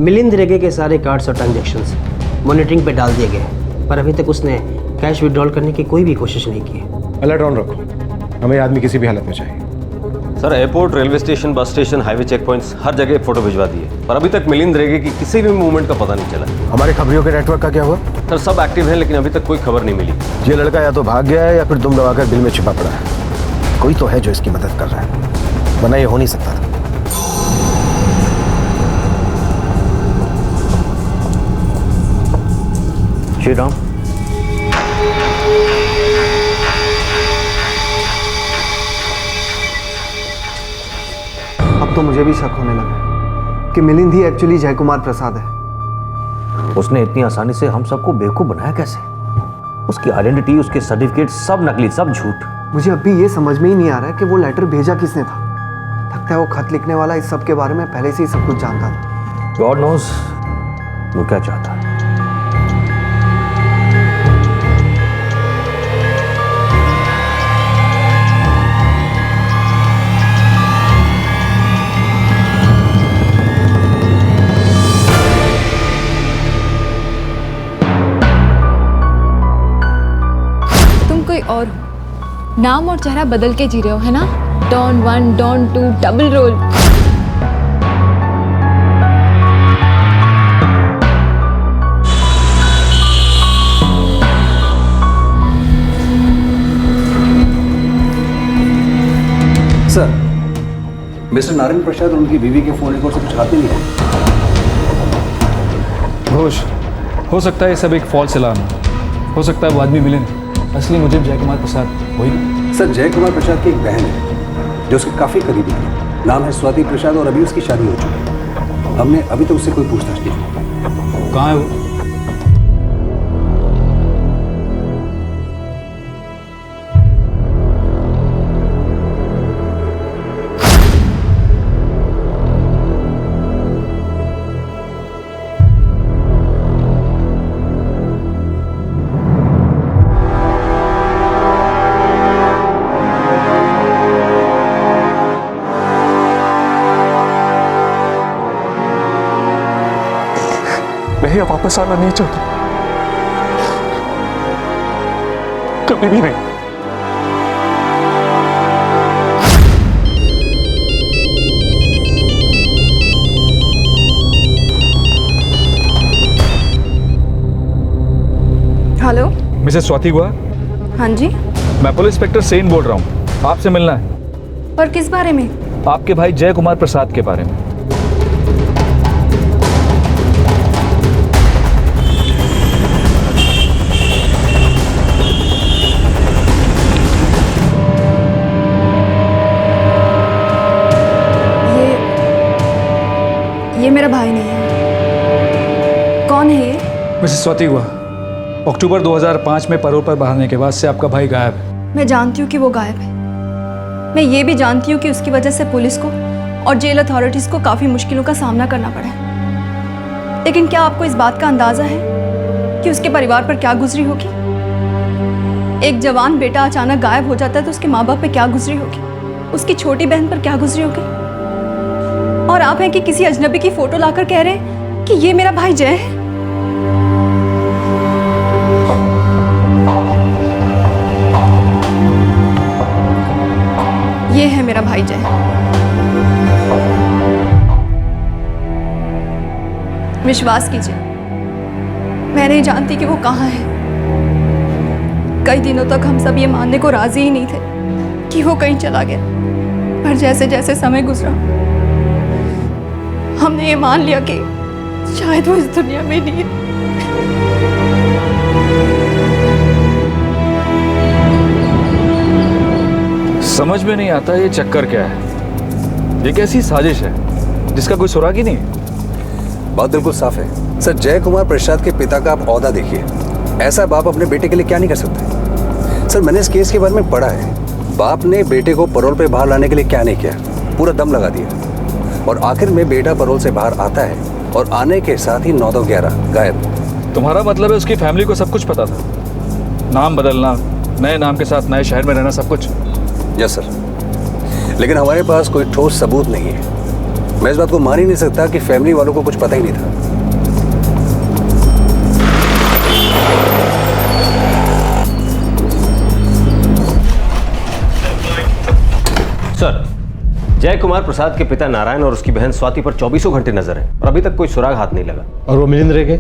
Milind रेगे के सारे कार्ड्स और ट्रांजैक्शंस मॉनिटरिंग पे डाल दिए गए, पर अभी तक उसने कैश विड्रॉल करने की कोई भी कोशिश नहीं की है। अलर्ट ऑन रखो, हमें आदमी किसी भी हालत में चाहिए। Sir, airport, railway station, bus station, highway check points, हर जगह एक फोटो भिजवा दिए, पर अभी तक मिलिंद रेगे की किसी भी मूवमेंट का पता नहीं चला। हमारे खबरियों के नेटवर्क का क्या हुआ? सर, सब एक्टिव हैं, लेकिन अभी तक कोई खबर नहीं मिली। ये लड़का या तो भाग गया है या फिर दुम दबाकर बिल में छिपा पड़ा है। कोई तो है जो इसकी मदद कर रहा है, वरना ये हो नहीं सकता था। श्री राम, अब तो मुझे भी शक होने लगा कि मिलिंद ही एक्चुअली जय कुमार प्रसाद है। उसने इतनी आसानी से हम सबको बेवकूफ बनाया कैसे? उसकी आइडेंटिटी, उसके सर्टिफिकेट सब नकली, सब झूठ। मुझे अब भी ये समझ में ही नहीं आ रहा है कि वो लेटर भेजा किसने था। लगता है वो खत लिखने वाला इस सब के बारे में पहले से ही सब कुछ जानता था। गॉड नोज वो क्या चाहता है। कोई और हो, नाम और चेहरा बदल के जी रहे हो, है ना? Don 1, Don 2, double role. Sir, mister Narayan Prasad और उनकी बीवी के फोन रिकॉर्ड से कुछ हाथ नहीं है। घोष, हो सकता है ये सब एक फॉल्स अलार्म हो। हो सकता है वो आदमी मिले नहीं। असली मुझे जय कुमार प्रसाद वही ना? सर, जय कुमार प्रसाद की एक बहन है जो उसके काफ़ी करीबी है। नाम है स्वाति प्रसाद और अभी उसकी शादी हो चुकी है। हमने अभी तक उससे कोई पूछताछ नहीं की। कहाँ है वो? मैं वापस आना नहीं चाहता, कभी भी नहीं। हेलो, मिसेस स्वाति गुहा? हाँ जी। मैं पुलिस इंस्पेक्टर सेन बोल रहा हूँ, आपसे मिलना है। पर किस बारे में? आपके भाई जय कुमार प्रसाद के बारे में। ये मेरा भाई नहीं है। कौन है ये? मिसेस स्वाति गुहा, अक्टूबर 2005 में पैरोल पर बहाने के बाद से आपका भाई गायब है। मैं जानती हूँ कि वो गायब है। मैं ये भी जानती हूँ कि उसकी वजह से पुलिस को और जेल अथॉरिटीज़ को काफ़ी मुश्किलों का सामना करना पड़ा। लेकिन क्या आपको इस बात का अंदाज़ा है कि उसके परिवार पर क्या गुजरी होगी? एक जवान बेटा अचानक गायब हो जाता है तो उसके माँ बाप पे क्या गुजरी होगी, उसकी छोटी बहन पर क्या गुजरी होगी। और आप हैं कि किसी अजनबी की फोटो लाकर कह रहे हैं कि ये मेरा भाई जय है। ये है मेरा भाई जय। विश्वास कीजिए, मैं नहीं जानती कि वो कहाँ है। कई दिनों तक हम सब ये मानने को राजी ही नहीं थे कि वो कहीं चला गया, पर जैसे जैसे समय गुजरा हमने ये मान लिया कि शायद वो इस दुनिया में नहीं है। समझ में नहीं आता ये चक्कर क्या है। ये कैसी साजिश है जिसका कोई सुराग ही नहीं है। बात बिल्कुल साफ है सर। जय कुमार प्रसाद के पिता का आप औहदा देखिए। ऐसा बाप अपने बेटे के लिए क्या नहीं कर सकते। सर, मैंने इस केस के बारे में पढ़ा है। बाप ने बेटे को पैरोल पे बाहर लाने के लिए क्या नहीं किया, पूरा दम लगा दिया। और आखिर में बेटा पैरोल से बाहर आता है और आने के साथ ही 9-11 गायब। तुम्हारा मतलब है उसकी फैमिली को सब कुछ पता था? नाम बदलना, नए नाम के साथ नए शहर में रहना, सब कुछ? यस सर, लेकिन हमारे पास कोई ठोस सबूत नहीं है। मैं इस बात को मान ही नहीं सकता कि फैमिली वालों को कुछ पता ही नहीं था। सर, जय कुमार प्रसाद के पिता नारायण और उसकी बहन स्वाति पर 24 घंटे नजर है और अभी तक कोई सुराग हाथ नहीं लगा। और वो मिलिंद रेगे,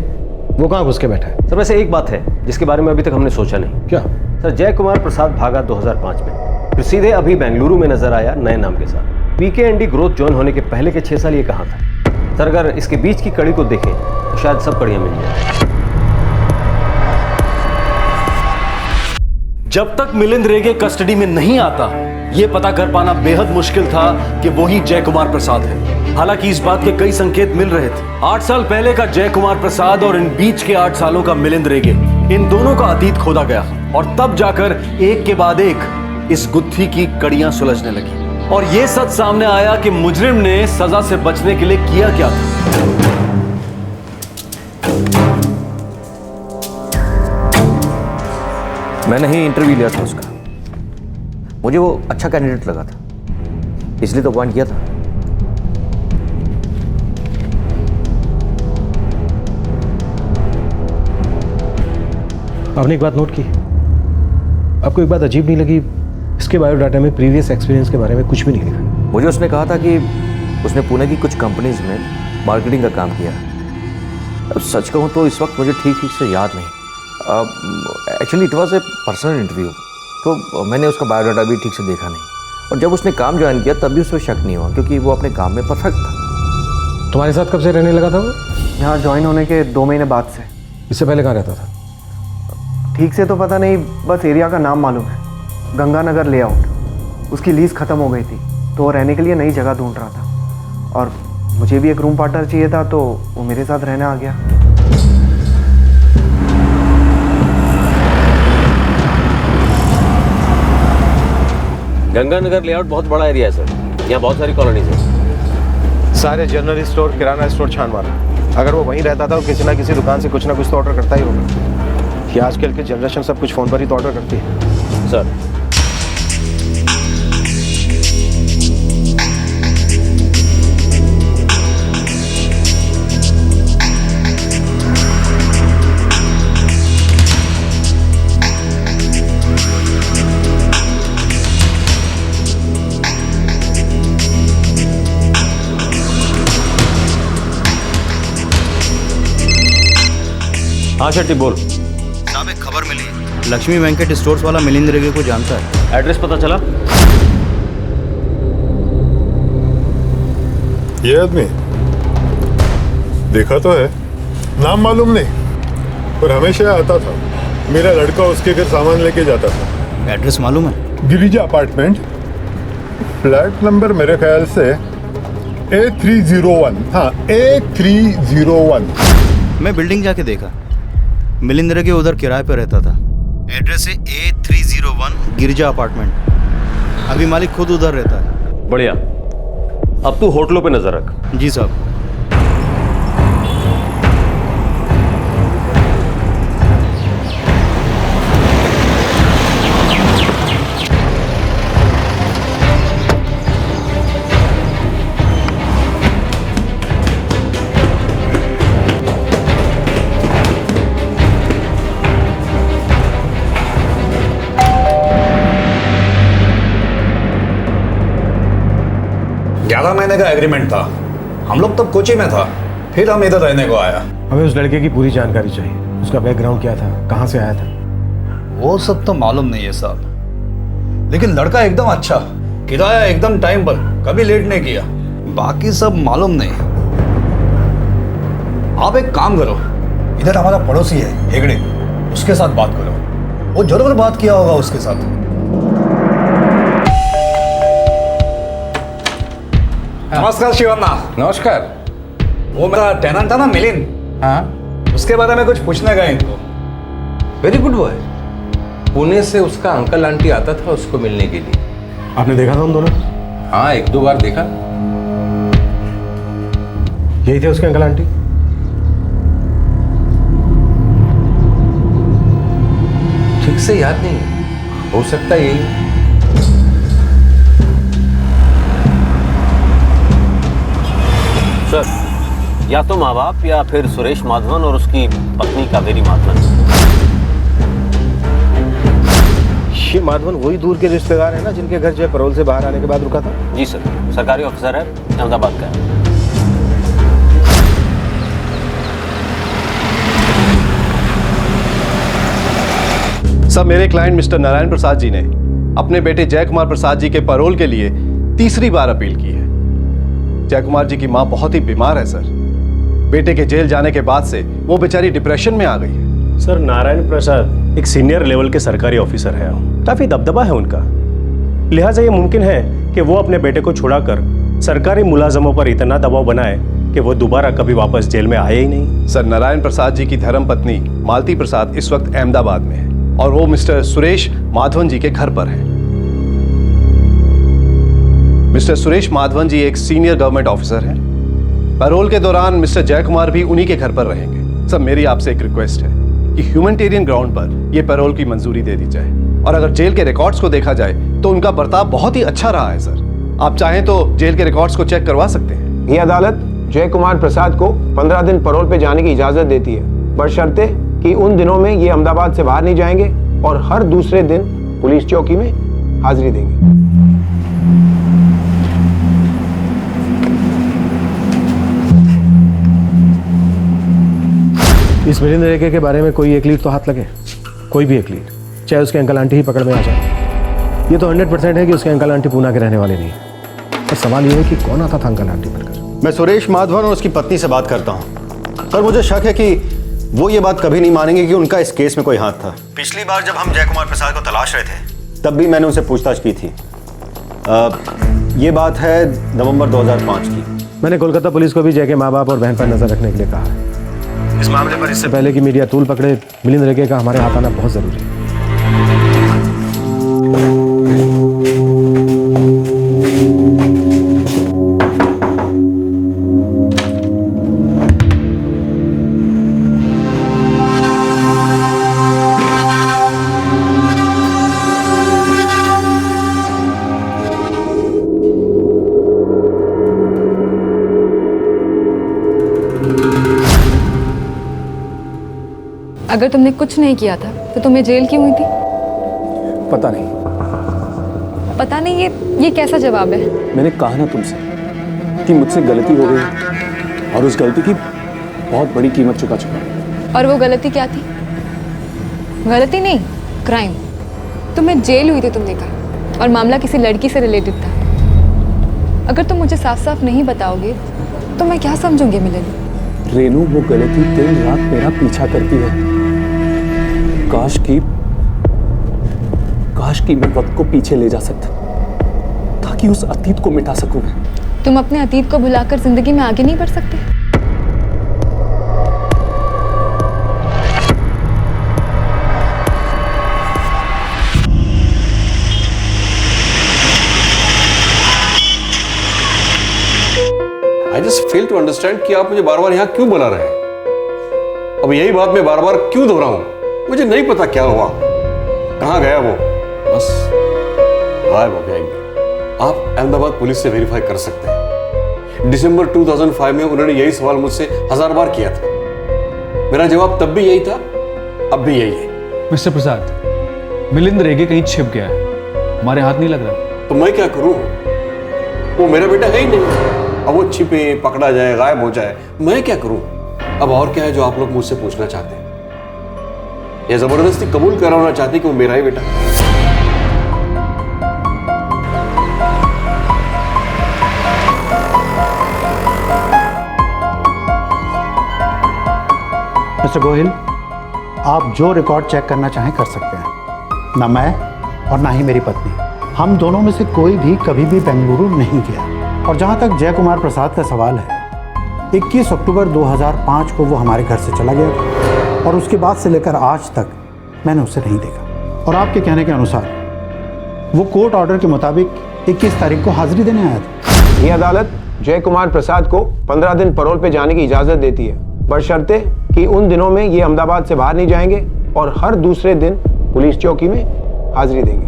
वो कहाँ घुस के बैठा है? सर, वैसे एक बात है जिसके बारे में अभी तक हमने सोचा नहीं। क्या? सर, जय कुमार प्रसाद भागा 2005 में, फिर सीधे अभी बेंगलुरु में नजर आया नए नाम के साथ। पीकेएनडी ग्रोथ ज्वाइन होने के पहले के 6 साल ये कहाँ था? सर, अगर इसके बीच की कड़ी को देखें तो शायद सब कड़ियां मिल जाए। जब तक मिलिंद रेगे कस्टडी में नहीं आता, ये पता कर पाना बेहद मुश्किल था कि वो ही जय कुमार प्रसाद है। हालांकि इस बात के कई संकेत मिल रहे थे। 8 साल पहले का जय कुमार प्रसाद और इन बीच के 8 सालों का मिलिंद रेगे इन दोनों का अतीत खोदा गया और तब जाकर एक के बाद एक इस गुत्थी की कड़ियां सुलझने लगी और यह सच सामने आया कि मुजरिम ने सजा से बचने के लिए किया क्या था। मैंने ही इंटरव्यू लिया था उसका, मुझे वो अच्छा कैंडिडेट लगा था, इसलिए तो अपॉइंट किया था। आपने एक बात नोट की? आपको एक बात अजीब नहीं लगी? इसके बायोडाटा में प्रीवियस एक्सपीरियंस के बारे में कुछ भी नहीं लिखा। मुझे उसने कहा था कि उसने पुणे की कुछ कंपनीज में मार्केटिंग का काम किया। अब सच कहूँ तो इस वक्त मुझे ठीक से याद नहीं। Actually it was a personal interview, तो मैंने उसका बायोडाटा भी ठीक से देखा नहीं, और जब उसने काम ज्वाइन किया तब भी उस पर शक नहीं हुआ क्योंकि वो अपने काम में परफेक्ट था। तुम्हारे साथ कब से रहने लगा था वो? यहाँ ज्वाइन होने के 2 महीने बाद से। इससे पहले कहाँ रहता था? ठीक से तो पता नहीं, बस एरिया का नाम मालूम है, गंगानगर लेआउट। उसकी लीज ख़त्म हो गई थी तो वो रहने के लिए नई जगह ढूंढ रहा था और मुझे भी एक रूम पार्टनर चाहिए था तो वो मेरे साथ रहने आ गया। गंगानगर लेआउट बहुत बड़ा एरिया है सर, यहाँ बहुत सारी कॉलोनीज है। सारे जनरल स्टोर, किराना स्टोर छान मारा। अगर वो वहीं रहता था तो किसी ना किसी दुकान से कुछ ना कुछ तो ऑर्डर करता ही होगा। कि आजकल की जनरेशन सब कुछ फ़ोन पर ही तो ऑर्डर करती है। सर हाँ शेट्टी बोल। साहब एक खबर मिली, लक्ष्मी वेंकट स्टोर्स वाला मिलिंद रेगे को जानता है। एड्रेस पता चला? ये आदमी देखा तो है, नाम मालूम नहीं, पर हमेशा आता था। मेरा लड़का उसके घर सामान लेके जाता था। एड्रेस मालूम है? गिरिजा अपार्टमेंट, फ्लैट नंबर मेरे ख्याल से A301। हाँ A301। मैं बिल्डिंग जाके देखा, मिलिंद रेगे उधर किराए पर रहता था। एड्रेस है A301 गिरिजा अपार्टमेंट। अभी मालिक खुद उधर रहता है। बढ़िया, अब तू होटलों पे नजर रख। जी साहब। महीने का एग्रीमेंट था, हम लोग तब कोची में था, फिर हम इधर रहने को आया। हमें उस लड़के की पूरी जानकारी चाहिए। उसका बैकग्राउंड क्या था, कहाँ से आया था? वो सब तो मालूम नहीं है साहब, लेकिन लड़का एकदम अच्छा, किराया एकदम टाइम पर, कभी लेट नहीं किया। बाकी सब मालूम नहीं। आप एक काम करो, इधर हमारा पड़ोसी है हेगड़े, उसके साथ बात करो, वो जरूर बात किया होगा उसके साथ। नमस्कार शिवन्ना। नमस्कार। वो मेरा टेनेंट था ना मिलिंद, हाँ, उसके बारे में कुछ पूछने गए इनको। Very good boy. पुणे से उसका अंकल आंटी आता था उसको मिलने के लिए। आपने देखा था उन दोनों? हाँ, 1-2 बार देखा। यही थे उसके अंकल आंटी? ठीक से याद नहीं, हो सकता है यही। सर, या तो माँ बाप या फिर सुरेश माधवन और उसकी पत्नी कावेरी माधवन। ये माधवन वही दूर के रिश्तेदार है ना जिनके घर जो पैरोल से बाहर आने के बाद रुका था? जी सर, सरकारी ऑफिसर है, अहमदाबाद का है। सर, मेरे क्लाइंट मिस्टर नारायण प्रसाद जी ने अपने बेटे जय कुमार प्रसाद जी के पैरोल के लिए तीसरी बार अपील की है। जय कुमार जी की मां बहुत ही बीमार है सर। बेटे के जेल जाने के बाद से वो बेचारी डिप्रेशन में आ गई है। सर, नारायण प्रसाद एक सीनियर लेवल के सरकारी ऑफिसर है, काफी दबदबा है उनका, लिहाजा ये मुमकिन है कि वो अपने बेटे को छुड़ाकर सरकारी मुलाजमों पर इतना दबाव बनाए कि वो दोबारा कभी वापस जेल में आए ही नहीं। सर, नारायण प्रसाद जी की धर्मपत्नी मालती प्रसाद इस वक्त अहमदाबाद में है और वो मिस्टर सुरेश माधवन जी के घर पर है। मिस्टर सुरेश माधवन जी एक सीनियर गवर्नमेंट ऑफिसर हैं। पैरोल के दौरान मिस्टर जय कुमार भी उन्हीं के घर पर रहेंगे। सर, मेरी आपसे एक रिक्वेस्ट है कि ह्यूमैनिटेरियन ग्राउंड पर यह पैरोल की मंजूरी दे दी जाए, और अगर जेल के रिकॉर्ड्स को देखा जाए तो उनका बर्ताव बहुत ही अच्छा रहा है। सर, आप चाहें तो जेल के रिकॉर्ड्स को चेक करवा सकते हैं। ये अदालत जय कुमार प्रसाद को 15 दिन पैरोल पे जाने की इजाजत देती है, बशर्ते कि उन दिनों में ये अहमदाबाद से बाहर नहीं जाएंगे और हर दूसरे दिन पुलिस चौकी में हाजिरी देंगे। इस मिलिंद रेगे के बारे में कोई एक लीड तो हाथ लगे, कोई भी एक लीड, चाहे उसके अंकल आंटी ही पकड़ में आ जाए। ये तो 100% है कि उसके अंकल आंटी पूना के रहने वाले नहीं है। पर सवाल ये है कि कौन आता था अंकल आंटी बनकर। मैं सुरेश माधवन और उसकी पत्नी से बात करता हूँ, पर मुझे शक है कि वो ये बात कभी नहीं मानेंगे कि उनका इस केस में कोई हाथ था। पिछली बार जब हम जय कुमार प्रसाद को तलाश रहे थे तब भी मैंने उनसे पूछताछ की थी। ये बात है नवंबर 2005 की। मैंने कोलकाता पुलिस को भी जय के माँ बाप और बहन पर नजर रखने के लिए कहा है। इस मामले पर इससे पहले कि मीडिया तूल पकड़े, मिलिंद रेगे का हमारे हाथ आना बहुत जरूरी है। अगर तुमने कुछ नहीं किया था तो तुम्हें जेल क्यों हुई थी? पता नहीं। पता नहीं, ये कैसा जवाब है? मैंने कहा ना तुमसे कि मुझसे गलती हो गई और उस गलती की बहुत बड़ी कीमत चुका चुका। और वो गलती क्या थी? गलती नहीं, क्राइम। तुम्हें जेल हुई थी तुमने कहा, और मामला किसी लड़की से रिलेटेड था। अगर तुम मुझे साफ साफ नहीं बताओगे तो मैं क्या समझूंगी मिलिंद? रेनू, वो गलती दिन रात मेरा पीछा करती है। काश कि मैं वक्त को पीछे ले जा सकता ताकि उस अतीत को मिटा सकूं। तुम अपने अतीत को भुलाकर जिंदगी में आगे नहीं बढ़ सकते? I just fail to understand कि आप मुझे बार बार यहाँ क्यों बुला रहे हैं। अब यही बात मैं बार बार क्यों दोहराऊं? मुझे नहीं पता क्या हुआ, कहाँ गया वो, बस गायब हो गया एक दिन। आप अहमदाबाद पुलिस से वेरीफाई कर सकते हैं। दिसंबर 2005 में उन्होंने यही सवाल मुझसे 1000 बार किया था। मेरा जवाब तब भी यही था, अब भी यही है। मिस्टर प्रसाद, मिलिंद रेगे कहीं छिप गया है, हमारे हाथ नहीं लग रहा। तो मैं क्या करूं? वो मेरा बेटा है ही नहीं। अब वो छिपे, पकड़ा जाए, गायब हो जाए, मैं क्या करूं? अब और क्या है जो आप लोग मुझसे पूछना चाहते हैं, या जबरदस्ती कबूल कराना चाहते हैं कि वो मेरा ही बेटा है? मिस्टर गोहिल, आप जो रिकॉर्ड चेक करना चाहें कर सकते हैं। ना मैं और ना ही मेरी पत्नी, हम दोनों में से कोई भी कभी भी बेंगलुरु नहीं गया। और जहां तक जय कुमार प्रसाद का सवाल है, 21 अक्टूबर 2005 को वो हमारे घर से चला गया और उसके बाद से लेकर आज तक मैंने उसे नहीं देखा। और आपके कहने के अनुसार वो कोर्ट ऑर्डर के मुताबिक 21 तारीख को हाजिरी देने आया था। ये अदालत जय कुमार प्रसाद को 15 दिन पैरोल पे जाने की इजाजत देती है, बशर्ते कि उन दिनों में ये अहमदाबाद से बाहर नहीं जाएंगे और हर दूसरे दिन पुलिस चौकी में हाजिरी देंगे।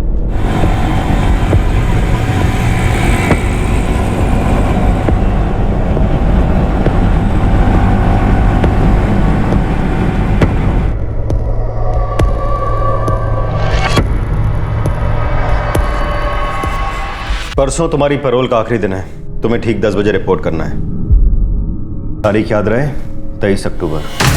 परसों तुम्हारी पैरोल का आखिरी दिन है, तुम्हें ठीक 10 बजे रिपोर्ट करना है। तारीख याद रहे, 23 अक्टूबर।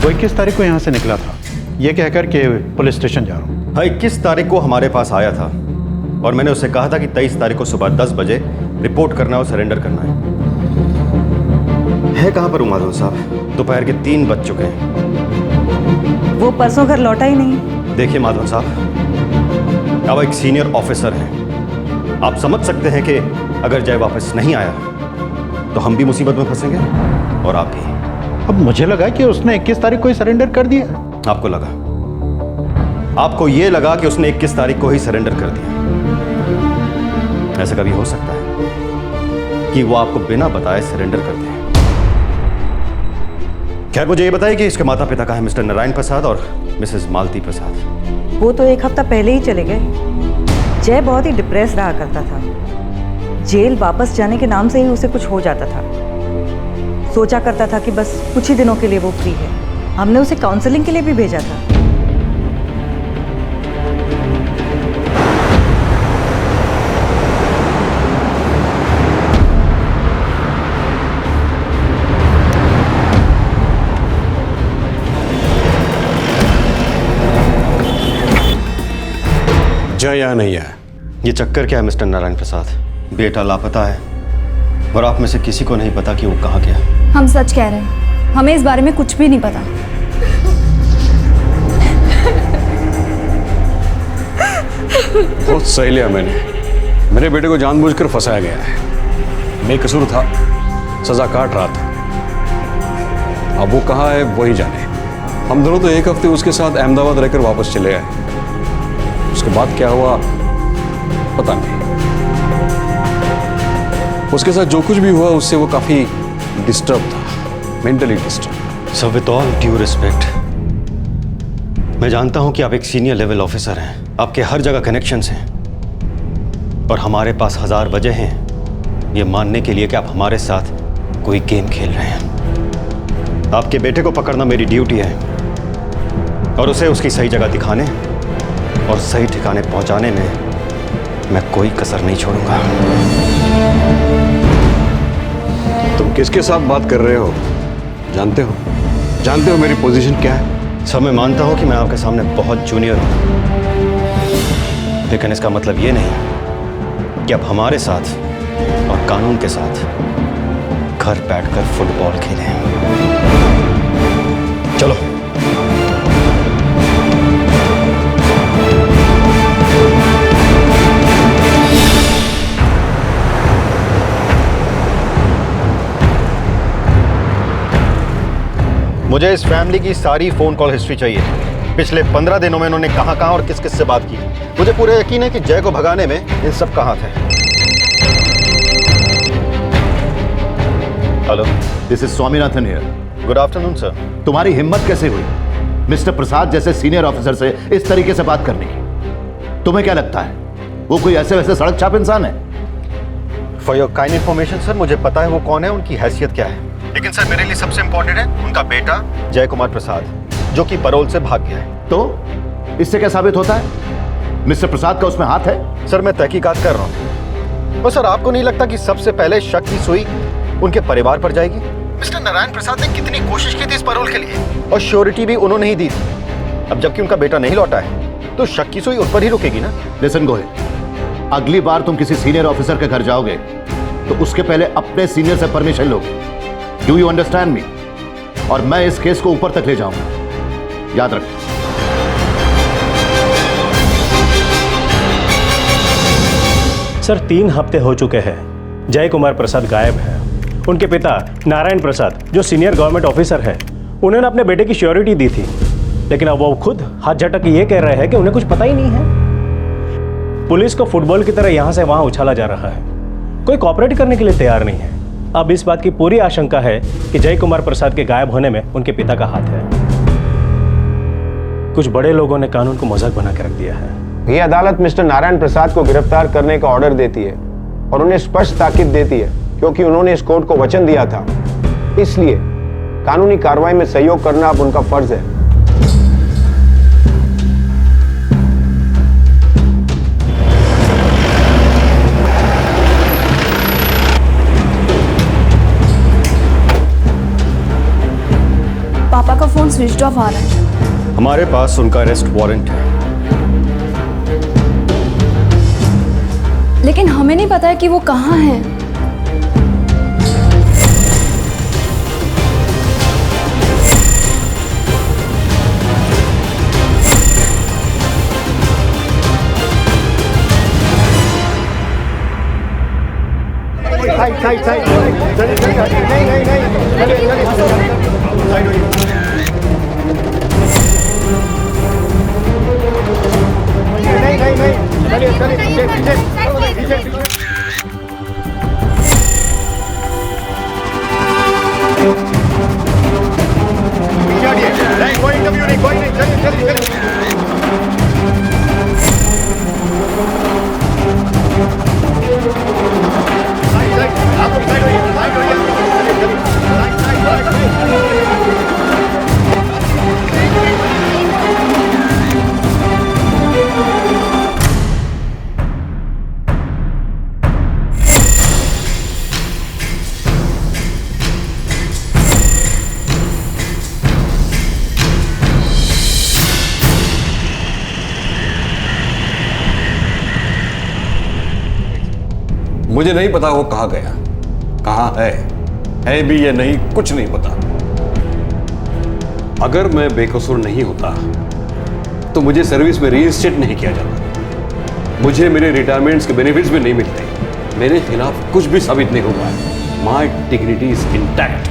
वो 21 तारीख को यहाँ से निकला था, ये कहकर के पुलिस स्टेशन जा रहा हूँ। हाँ, 21 तारीख को हमारे पास आया था और मैंने उससे कहा था कि 23 तारीख को सुबह 10 बजे रिपोर्ट करना और सरेंडर करना है कहाँ पर हूँ माधव साहब? दोपहर के 3 बज चुके हैं। वो परसों घर लौटा ही नहीं। देखिए माधव साहब, अब एक सीनियर ऑफिसर हैं, आप समझ सकते हैं कि अगर जय वापस नहीं आया तो हम भी मुसीबत में फंसेंगे और आप भी। अब मुझे लगा कि उसने 21 तारीख को ही सरेंडर कर दिया। आपको लगा, आपको ये लगा कि उसने 21 तारीख को ही सरेंडर कर दिया। ऐसा कभी हो सकता है कि वो आपको बिना बताए सरेंडर कर दे? खैर, मुझे ये बताइए कि इसके माता पिता का है मिस्टर नारायण प्रसाद और मिसेस मालती प्रसाद। वो तो 1 हफ्ता पहले ही चले गए। जय बहुत ही डिप्रेस रहा करता था। जेल वापस जाने के नाम से ही उसे कुछ हो जाता था। सोचा करता था कि बस कुछ ही दिनों के लिए वो फ्री है। हमने उसे काउंसलिंग के लिए भी भेजा था। जय या नहीं है? ये चक्कर क्या है मिस्टर नारायण प्रसाद? बेटा लापता है और आप में से किसी को नहीं पता कि वो कहाँ गया। हम सच कह रहे हैं, हमें इस बारे में कुछ भी नहीं पता। बहुत सही लिया मैंने। मेरे बेटे को जानबूझकर फंसाया गया है। बेकसूर था, सजा काट रहा था। अब वो कहाँ है वही जाने। हम दोनों तो 1 हफ्ते उसके साथ अहमदाबाद रहकर वापस चले आए। उसके बाद क्या हुआ पता नहीं। उसके साथ जो कुछ भी हुआ उससे वो काफी डिस्टर्ब था, mentally disturb. So with all due respect, मैं जानता हूं कि आप एक सीनियर लेवल ऑफिसर हैं, आपके हर जगह कनेक्शंस हैं, पर हमारे पास 1000 वजह हैं ये मानने के लिए कि आप हमारे साथ कोई गेम खेल रहे हैं। आपके बेटे को पकड़ना मेरी ड्यूटी है और उसे उसकी सही जगह दिखाने और सही ठिकाने पहुंचाने में मैं कोई कसर नहीं छोड़ूंगा। तुम किसके साथ बात कर रहे हो? जानते हो मेरी पोजीशन क्या है? सब मैं मानता हूं कि मैं आपके सामने बहुत जूनियर हूं, लेकिन इसका मतलब ये नहीं कि आप हमारे साथ और कानून के साथ घर बैठकर फुटबॉल खेलें। चलो। मुझे इस फैमिली की सारी फोन कॉल हिस्ट्री चाहिए। पिछले 15 दिनों में इन्होंने कहां और किस से बात की। मुझे पूरा यकीन है कि जय को भगाने में इन सब का हाथ है। Hello, this is Swaminathan here. Good afternoon sir. तुम्हारी हिम्मत कैसे हुई मिस्टर प्रसाद जैसे सीनियर ऑफिसर से इस तरीके से बात करने की? तुम्हें क्या लगता है वो कोई ऐसे वैसे सड़क छाप इंसान है? For your kind information sir, मुझे पता है वो कौन है, उनकी हैसियत क्या है, लेकिन सर मेरे लिए सबसे इंपॉर्टेंट है उनका बेटा जय कुमार प्रसाद, जो कि पैरोल से भाग गया है। तो इससे क्या साबित होता है? मिस्टर प्रसाद का उसमें हाथ है? सर मैं तहकीकात कर रहा हूँ। और सर आपको नहीं लगता कि सबसे पहले शक की सुई उनके परिवार पर जाएगी? मिस्टर नारायण प्रसाद ने कितनी कोशिश की थी इस पैरोल के लिए और श्योरिटी भी उन्होंने ही दी थी। अब जबकि उनका बेटा नहीं लौटा है तो शक की सुई उन पर ही रुकेगी ना। लिसन गोहिल, अगली बार तुम किसी सीनियर ऑफिसर के घर जाओगे तो उसके पहले अपने सीनियर से परमिशन लोगे। Do you understand me? और मैं इस केस को ऊपर तक ले जाऊंगा, याद रखो। सर 3 हफ्ते हो चुके हैं, जय कुमार प्रसाद गायब है। उनके पिता नारायण प्रसाद, जो सीनियर गवर्नमेंट ऑफिसर है, उन्होंने अपने बेटे की श्योरिटी दी थी, लेकिन अब वो खुद हाथ झटक ये कह रहे हैं कि उन्हें कुछ पता ही नहीं है। पुलिस को फुटबॉल की तरह यहां से वहां उछाला जा रहा है, कोई कॉपरेट करने के लिए तैयार नहीं है। अब इस बात की पूरी आशंका है कि जय कुमार प्रसाद के गायब होने में उनके पिता का हाथ है। कुछ बड़े लोगों ने कानून को मजाक बना के रख दिया है। ये अदालत मिस्टर नारायण प्रसाद को गिरफ्तार करने का ऑर्डर देती है और उन्हें स्पष्ट ताकीद देती है, क्योंकि उन्होंने इस कोर्ट को वचन दिया था। इसलिए कानूनी कार्रवाई में सहयोग करना अब उनका फर्ज है। पापा का फ़ोन स्विच ऑफ आ रहा है। हमारे पास उनका अरेस्ट वारंट है। लेकिन हमें नहीं पता है कि वो कहाँ हैं। साइड चलिए कोई इंटरव्यू नहीं, कोई नहीं, चलिए मुझे नहीं पता वो कहाँ गया, कहाँ है भी या नहीं, कुछ नहीं पता। अगर मैं बेकसूर नहीं होता तो मुझे सर्विस में रीइंस्टेट नहीं किया जाता, मुझे मेरे रिटायरमेंट्स के बेनिफिट्स भी नहीं मिलते, मेरे खिलाफ कुछ भी साबित नहीं हुआ है। माई डिग्निटी इज इंटैक्ट।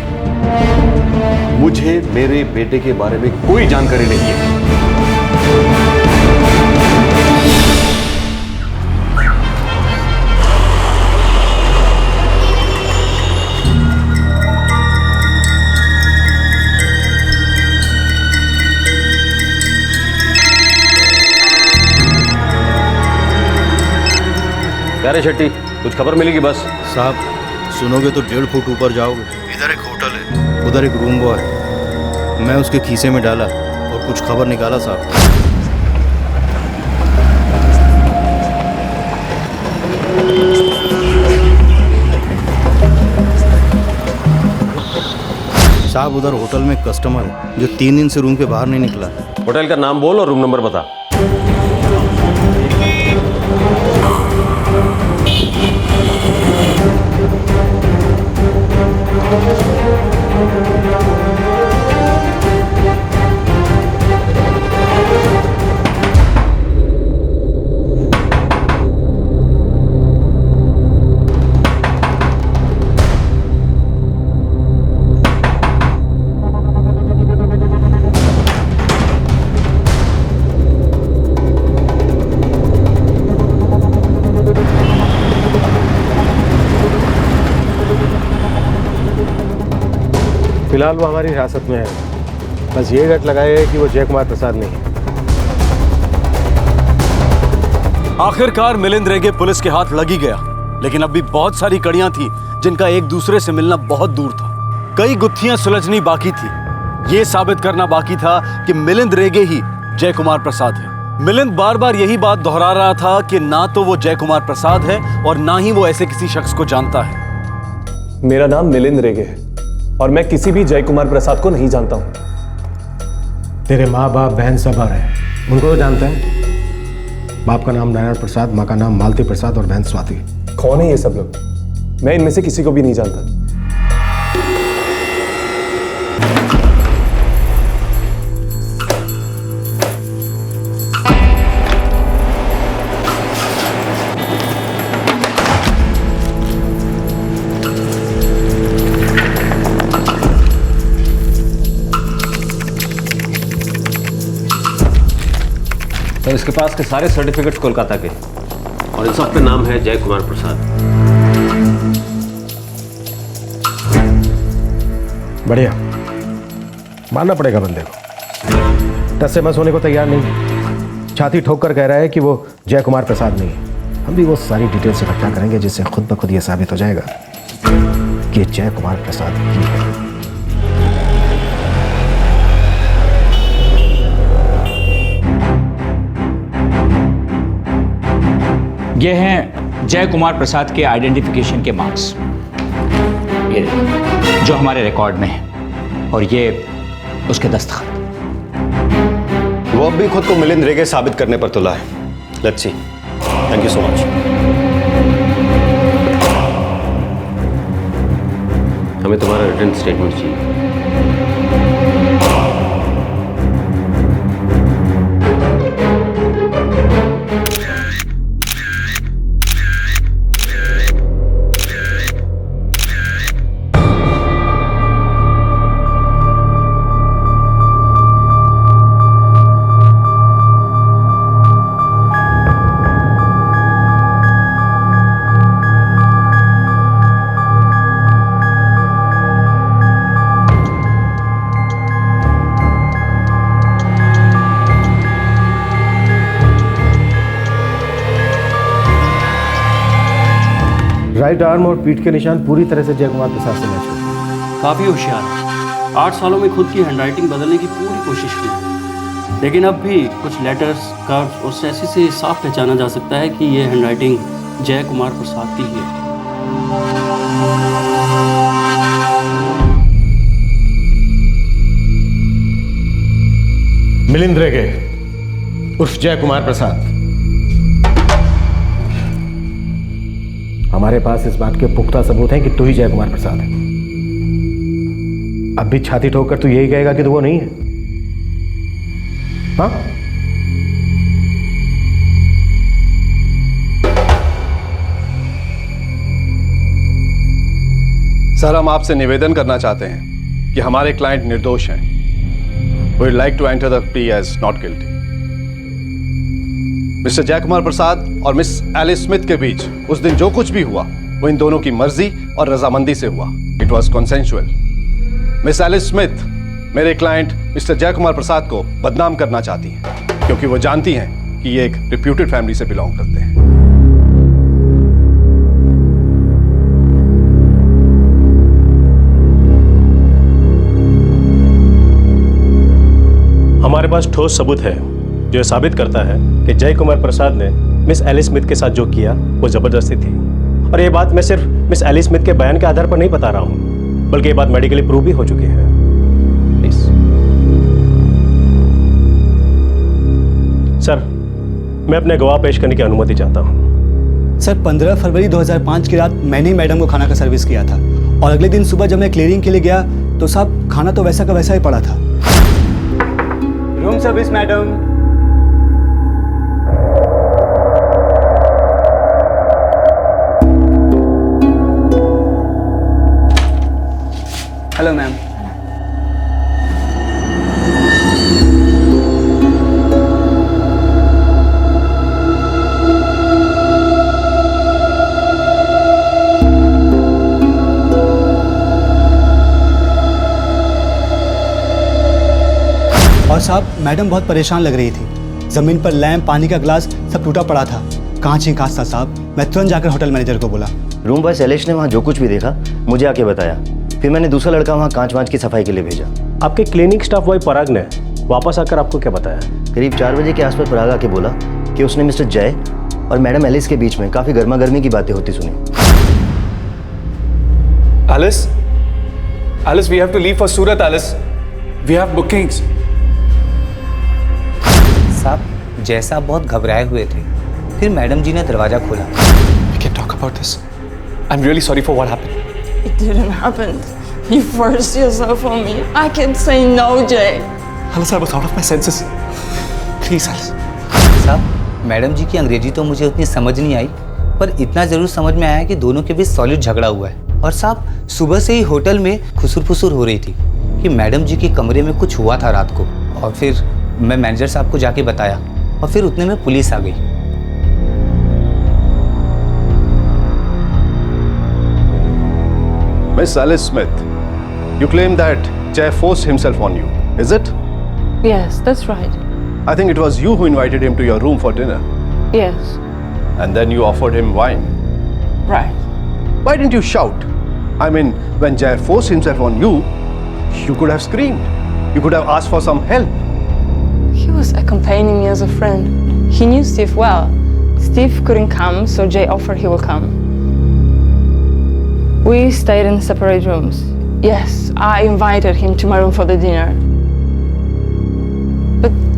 मुझे मेरे बेटे के बारे में कोई जानकारी नहीं है। क्या रे शेट्टी, कुछ खबर मिलेगी? बस साहब, सुनोगे तो 1.5 फुट ऊपर जाओगे। इधर एक होटल है, उधर एक रूम बॉय। मैं उसके खीसे में डाला और कुछ खबर निकाला साहब। साहब, उधर होटल में कस्टमर है जो 3 दिन से रूम के बाहर नहीं निकला। होटल का नाम बोल और रूम नंबर बता। फिलहाल वो हमारी हिरासत में है। बस ये गट लगाए कि वो जय कुमार प्रसाद नहीं है। आखिरकार मिलिंद रेगे पुलिस के हाथ लग ही गया, लेकिन अब भी बहुत सारी कड़ियां थी जिनका एक दूसरे से मिलना बहुत दूर था। कई गुत्थियां सुलझनी बाकी थी। ये साबित करना बाकी था कि मिलिंद रेगे ही जय कुमार प्रसाद है। मिलिंद बार बार यही बात दोहरा रहा था कि ना तो वो जय कुमार प्रसाद है और ना ही वो ऐसे किसी शख्स को जानता है। मेरा नाम मिलिंद रेगे है और मैं किसी भी जय कुमार प्रसाद को नहीं जानता हूं। तेरे माँ बाप बहन सब आ रहे हैं, उनको तो जानते हैं। बाप का नाम नारायण प्रसाद, माँ का नाम मालती प्रसाद और बहन स्वाति। कौन है ये सब लोग? मैं इनमें से किसी को भी नहीं जानता। सर, इसके पास के सारे सर्टिफिकेट्स कोलकाता के और इन सब पे नाम है जय कुमार प्रसाद। बढ़िया, मानना पड़ेगा बंदे को। टस से मस होने को तैयार नहीं, छाती ठोक कर कह रहा है कि वो जय कुमार प्रसाद नहीं है। हम भी वो सारी डिटेल्स इकट्ठा करेंगे जिससे खुद ब खुद ये साबित हो जाएगा कि जय कुमार प्रसाद ही है। ये हैं जय कुमार प्रसाद के आइडेंटिफिकेशन के मार्क्स, ये जो हमारे रिकॉर्ड में है। और ये उसके दस्तखत। वो अब भी खुद को मिलिंद रेगे साबित करने पर तुला है। Let's see. Thank you so much. हमें तुम्हारा रिटन स्टेटमेंट चाहिए। राइट आर्म और पीठ के निशान पूरी तरह से जय कुमार प्रसाद से मैच हुए। काफ़ी होशियार है। 8 सालों में खुद की हैंडराइटिंग बदलने की पूरी कोशिश की, लेकिन अब भी कुछ लेटर्स, कर्व्स और स्ट्रेसेस से साफ पहचाना जा सकता है कि ये हैंडराइटिंग जय कुमार प्रसाद की ही है। मिलिंद रेगे उर्फ जय कुमार प्रसाद, हमारे पास इस बात के पुख्ता सबूत हैं कि तू ही जय कुमार प्रसाद है। अब भी छाती ठोककर तू यही कहेगा कि तू वो नहीं है? हाँ? सर, हम आपसे निवेदन करना चाहते हैं कि हमारे क्लाइंट निर्दोष हैं। We would like to enter the plea as not guilty. Mister Jay Kumar प्रसाद और मिस एलिस स्मिथ के बीच उस दिन जो कुछ भी हुआ वो इन दोनों की मर्जी और रजामंदी से हुआ। It was consensual. Miss Alice Smith मेरे क्लाइंट मिस्टर जय कुमार प्रसाद को बदनाम करना चाहती हैं क्योंकि वो जानती हैं कि ये एक रिप्यूटेड फैमिली से बिलोंग करते हैं। हमारे पास ठोस सबूत है जो साबित करता है कि जय कुमार प्रसाद ने मिस एलिस स्मिथ के साथ जो किया वो जबरदस्ती थी। और ये बात मैं सिर्फ मिस एलिस स्मिथ के बयान के आधार पर नहीं बता रहा हूँ, बल्कि ये बात मेडिकली प्रूव भी हो चुकी है। प्लीज सर, मैं अपने गवाह पेश करने की अनुमति चाहता हूँ। सर, 15 फरवरी 2005 की रात मैंने ही मैडम को खाना का सर्विस किया था और अगले दिन सुबह जब मैं क्लियरिंग के लिए गया तो साहब खाना तो वैसा का वैसा ही पड़ा था। Room service madam. Hello ma'am. और साहब मैडम बहुत परेशान लग रही थी। जमीन पर लैंप, पानी का ग्लास सब टूटा पड़ा था। कांच ही कांच था साहब। मैं तुरंत जाकर होटल मैनेजर को बोला। रूम बॉय शैलेश ने वहाँ जो कुछ भी देखा मुझे आके बताया। फिर मैंने दूसरा लड़का वहाँ कांच वांच की सफाई के लिए भेजा। आपके क्लिनिक स्टाफ बॉय पराग ने वापस आकर आपको क्या बताया? करीब 4 बजे के आसपास पराग आके बोला कि उसने मिस्टर जय और मैडम एलिस के बीच में काफ़ी गर्मा गर्मी की बातें होती सुनी। Alice, we have to leave for Surat, Alice. We have bookings. साहब, जैसा बहुत घबराए हुए थे, फिर मैडम जी ने दरवाजा खोला। We can talk about this. I'm really sorry for what happened. It didn't happen. You forced yourself on me. I can't say no, Jay. Alice, I was out of my senses. Please, Alice. साहब, madam जी की अंग्रेजी तो मुझे उतनी समझ नहीं आई, पर इतना जरूर समझ में आया कि दोनों के बीच सॉलिड झगड़ा हुआ है। और साहब, सुबह से ही होटल में खुसुर-फुसुर हो रही थी कि मैडम जी के कमरे में कुछ हुआ था रात को। और फिर मैं मैनेजर साहब को जाके बताया और फिर उतने में पुलिस आ गई। Miss Alice Smith, you claim that Jay forced himself on you, is it? Yes, that's right. I think it was you who invited him to your room for dinner. Yes. And then you offered him wine. Right. Why didn't you shout? I mean, when Jay forced himself on you, you could have screamed. You could have asked for some help. He was accompanying me as a friend. He knew Steve well. Steve couldn't come, so Jay offered he will come. We stayed in separate rooms. Yes, I invited him to my room for the dinner.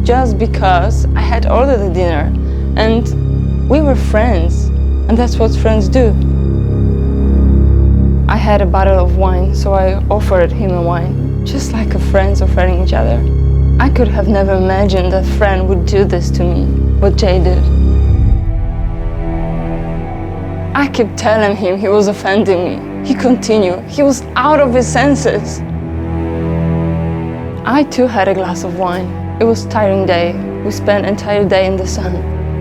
just because I had ordered the dinner and we were friends, and that's what friends do. I had a bottle of wine, so I offered him a wine, just like a friends offering each other. I could have never imagined that friend would do this to me, what Jay did. I kept telling him he was offending me. He continued. He was out of his senses. I too had a glass of wine. It was a tiring day. We spent an entire day in the sun.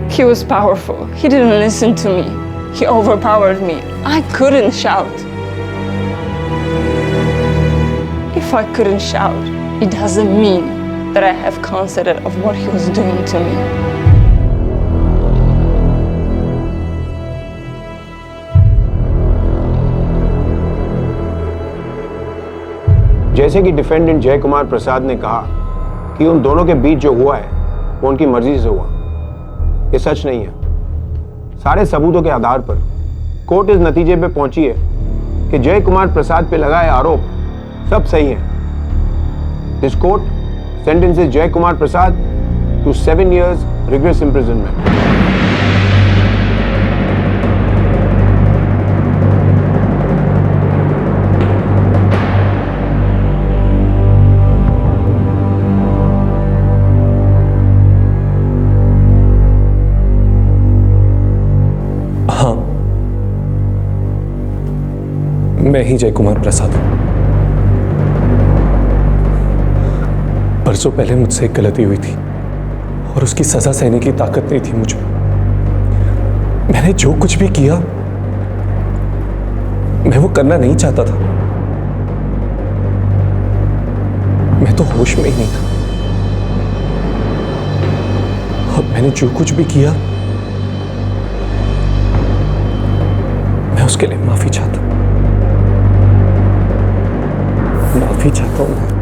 He was powerful. He didn't listen to me. He overpowered me. I couldn't shout. If I couldn't shout, it doesn't mean that I have considered of what he was doing to me. जैसे कि defendant जय कुमार प्रसाद ने कहा कि उन दोनों के बीच जो हुआ है वो उनकी मर्जी से हुआ, ये सच नहीं है। सारे सबूतों के आधार पर कोर्ट इस नतीजे पे पहुंची है कि जय कुमार प्रसाद पे लगाए आरोप सब सही हैं। This court sentences Jay Kumar Prasad to 7 years rigorous imprisonment. हाँ, मैं ही जय कुमार प्रसाद हूं। परसों पहले मुझसे एक गलती हुई थी और उसकी सजा सहने की ताकत नहीं थी मुझ में। मैंने जो कुछ भी किया मैं वो करना नहीं चाहता था। मैं तो होश में ही नहीं था। और मैंने जो कुछ भी किया मैं उसके लिए माफी चाहता हूं। माफी चाहता हूं मैं।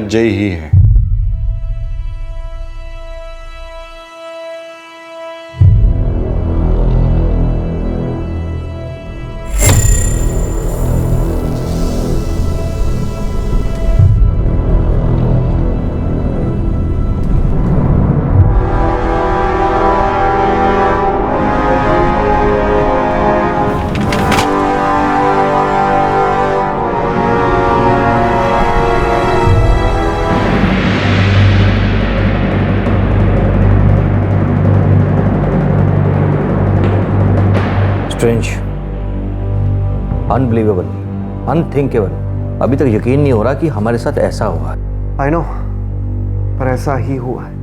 जय ही है। Strange, unbelievable, unthinkable. अभी तक यकीन नहीं हो रहा कि हमारे साथ ऐसा हुआ है। आई नो, पर ऐसा ही हुआ है।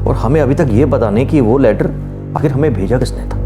और हमें अभी तक ये पता नहीं कि वो लेटर आखिर हमें भेजा किसने था।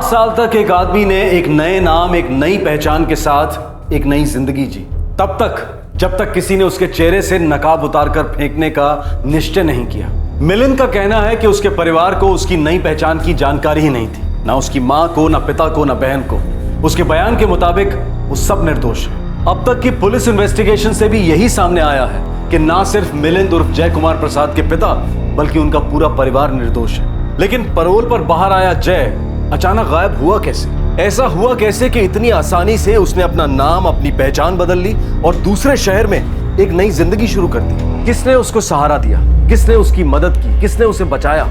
साल तक एक आदमी ने एक नए नाम, एक नई पहचान के साथ एक नई जिंदगी जी, तब तक जब तक किसी ने उसके चेहरे से नकाब उतारकर फेंकने का निश्चय नहीं किया। मिलिंद का कहना है कि उसके परिवार को उसकी नई पहचान की जानकारी ही नहीं थी, ना उसकी मां को, ना पिता को, ना बहन को। उसके बयान के मुताबिक वो सब निर्दोष है। अब तक की पुलिस इन्वेस्टिगेशन से भी यही सामने आया है कि ना सिर्फ मिलिंद उर्फ जय कुमार प्रसाद के पिता बल्कि उनका पूरा परिवार निर्दोष है। लेकिन पैरोल पर बाहर आया जय अचानक गायब हुआ कैसे? ऐसा हुआ कैसे कि इतनी आसानी से उसने अपना नाम, अपनी पहचान बदल ली और दूसरे शहर में एक नई जिंदगी शुरू कर दी। किसने उसको सहारा दिया, किसने उसकी मदद की, किसने उसे बचाया,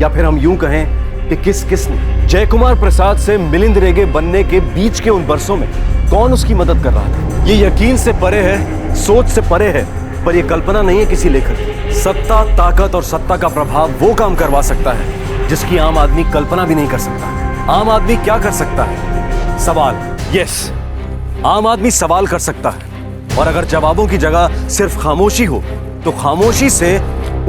या फिर हम यूं कहें कि किसने जय कुमार प्रसाद से मिलिंद रेगे बनने के बीच के उन बरसों में कौन उसकी मदद कर रहा था? ये यकीन से परे है, सोच से परे है, पर यह कल्पना नहीं है किसी लेखक की। सत्ता, ताकत और सत्ता का प्रभाव वो काम करवा सकता है जिसकी आम आदमी कल्पना भी नहीं कर सकता। आम आदमी क्या कर सकता है? सवाल। यस, आम आदमी सवाल कर सकता है, और अगर जवाबों की जगह सिर्फ खामोशी हो तो खामोशी से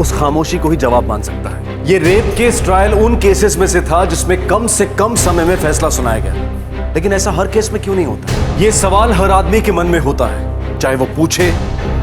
उस खामोशी को ही जवाब मान सकता है। ये रेप केस ट्रायल उन केसेस में से था जिसमें कम से कम समय में फैसला सुनाया गया, लेकिन ऐसा हर केस में क्यों नहीं होता? ये सवाल हर आदमी के मन में होता है, चाहे वो पूछे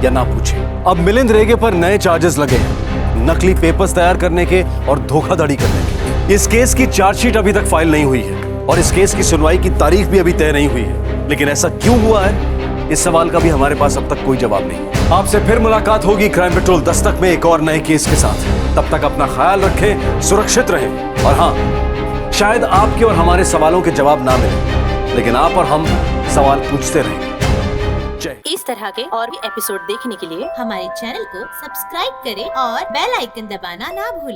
या ना पूछे। अब मिलिंद रेगे पर नए चार्जेस लगे हैं, नकली पेपर्स तैयार करने के और धोखाधड़ी करने के। इस केस की चार्जशीट अभी तक फाइल नहीं हुई है और इस केस की सुनवाई की तारीख भी अभी तय नहीं हुई है, लेकिन ऐसा क्यों हुआ है, इस सवाल का भी हमारे पास अब तक कोई जवाब नहीं। आपसे फिर मुलाकात होगी क्राइम पेट्रोल दस्तक में एक और नए केस के साथ। तब तक अपना ख्याल रखें, सुरक्षित रहें, और हाँ, शायद आपके और हमारे सवालों के जवाब ना मिले, लेकिन आप और हम सवाल पूछते रहेंगे। इस तरह के और भी एपिसोड देखने के लिए हमारे चैनल को सब्सक्राइब करें और बेल आइकन दबाना ना भूलें।